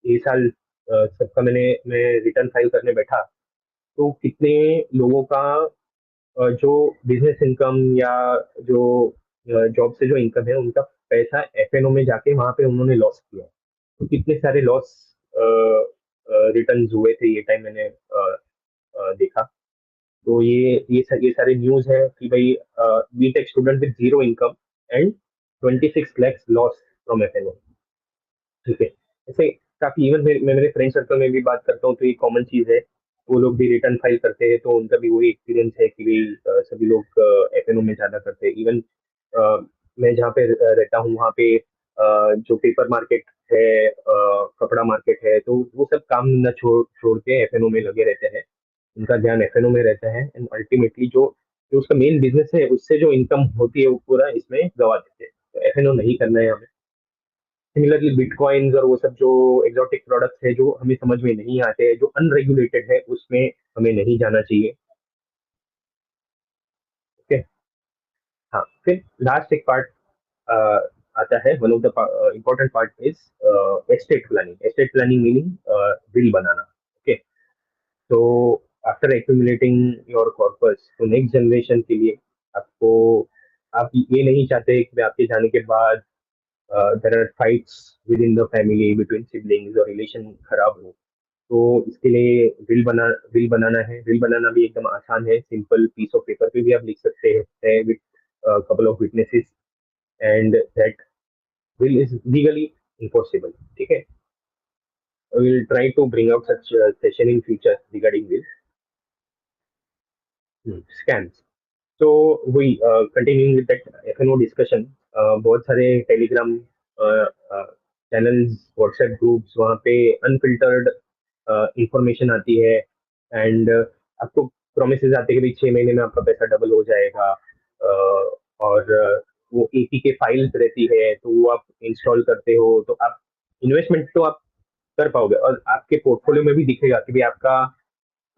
S2: ये साल सबका मैं रिटर्न फाइल करने बैठा, तो कितने लोगों का जो बिजनेस इनकम या जो जॉब से जो इनकम है उनका पैसा एफएनओ में जाके वहां पे उन्होंने लॉस किया। तो कितने सारे लॉस रिटर्न हुए थे ये टाइम मैंने देखा। तो ये सारे न्यूज है कि भाई BTech student with zero income and 26 lakhs loss from FNO. ठीक है, ऐसे काफी, इवन मैं मेरे फ्रेंड सर्कल में भी बात करता हूँ तो ये कॉमन चीज है। वो लोग भी रिटर्न फाइल करते हैं तो उनका भी वही एक्सपीरियंस है कि भाई सभी लोग एफएनओ में ज्यादा करते हैं। इवन मैं जहाँ पे रहता हूँ वहाँ पे जो पेपर मार्केट है, कपड़ा मार्केट है, तो वो सब काम न छोड़ छोड़ के एफएनओ में लगे रहते हैं। उनका ध्यान एफएनओ में रहता है, एंड अल्टीमेटली जो जो उसका मेन बिजनेस है उससे जो इनकम होती है वो पूरा इसमें गवा देते हैं। तो एफएनओ नहीं करना है हमें। सिमिलरली बिटकॉइंस और वो सब जो एक्सोटिक प्रोडक्ट्स है जो हमें समझ में नहीं आते हैं, जो अनरेगुलेटेड है, उसमें हमें नहीं जाना चाहिए। ओके, हाँ, फिर लास्ट एक पार्ट आता है। One of the important part is estate planning. Estate planning meaning will banana. Okay, तो आफ्टर एक्यूमुलेटिंग योर कॉर्पस, तो नेक्स्ट जनरेशन के लिए आपको, आप ये नहीं चाहते कि आपके जाने के बाद there are fights with in the family between siblings और रिलेशन खराब हो। तो इसके लिए विल बनाना है। विल बनाना भी एकदम आसान है, सिंपल पीस ऑफ पेपर पे भी आप लिख सकते हैं with couple of witnesses, and that will is legally enforceable. ठीक है, we will try to bring out such session in future regarding this scams. तो वही continuing with that FNO discussion, बहुत सारे टेलीग्राम चैनल्स, व्हाट्सएप ग्रुप्स, वहाँ पे unfiltered information आती है, एंड आपको प्रोमिसेस आते हैं कि भाई 6 महीने में आपका पैसा डबल हो जाएगा, और वो एपीके फाइल्स रहती है, तो वो आप इंस्टॉल करते हो तो आप इन्वेस्टमेंट तो आप कर पाओगे, और आपके पोर्टफोलियो में भी दिखेगा कि भाई आपका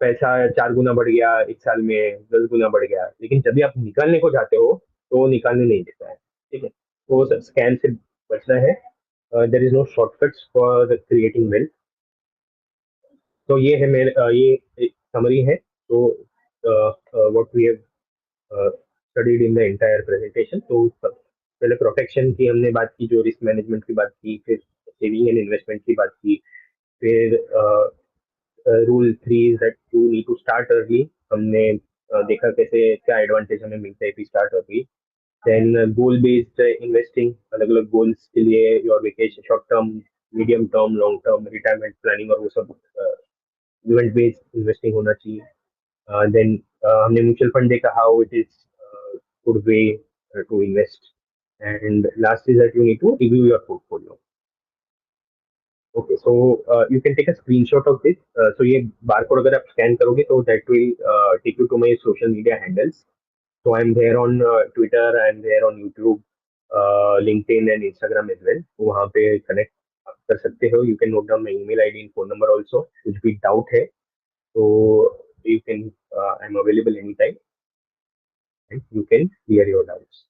S2: पैसा 4 गुना बढ़ गया, 1 साल में 10 गुना बढ़ गया, लेकिन जब भी आप निकालने को जाते हो तो वो निकालने नहीं देता है। ठीक है, तो वो सब स्कैम से बचना है। There is no shortcuts for creating wealth. तो ये है मेरे ये समरी है। तो what we have studied in the entire presentation. तो पहले प्रोटेक्शन की हमने बात की, जो रिस्क मैनेजमेंट की बात की, फिर सेविंग एंड इन्वेस्टमेंट की बात की, फिर rule 3 is that you need to start early. हमने देखा कैसे क्या एडवांटेज हमें मिलता है if we start early. Then goal based investing, अलग अलग गोल्स के लिए, your vacation, short term, medium term, long term, retirement planning, और वो सब इवेंट बेस्ड इन्वेस्टिंग होना चाहिए। देन हमने म्यूचुअल फंड देखा, how it is good way to invest, and last is that you need to review your portfolio. Okay, so you can take a screenshot of this. So ये barcode अगर आप scan करोगे तो that will take you to my social media handles. So I am there on Twitter, I am there on YouTube, LinkedIn and Instagram as well. तो वहाँ पे connect कर सकते हो। You can note down my email ID and phone number also. कुछ भी doubt है So you can, I'm available anytime and you can clear your doubts.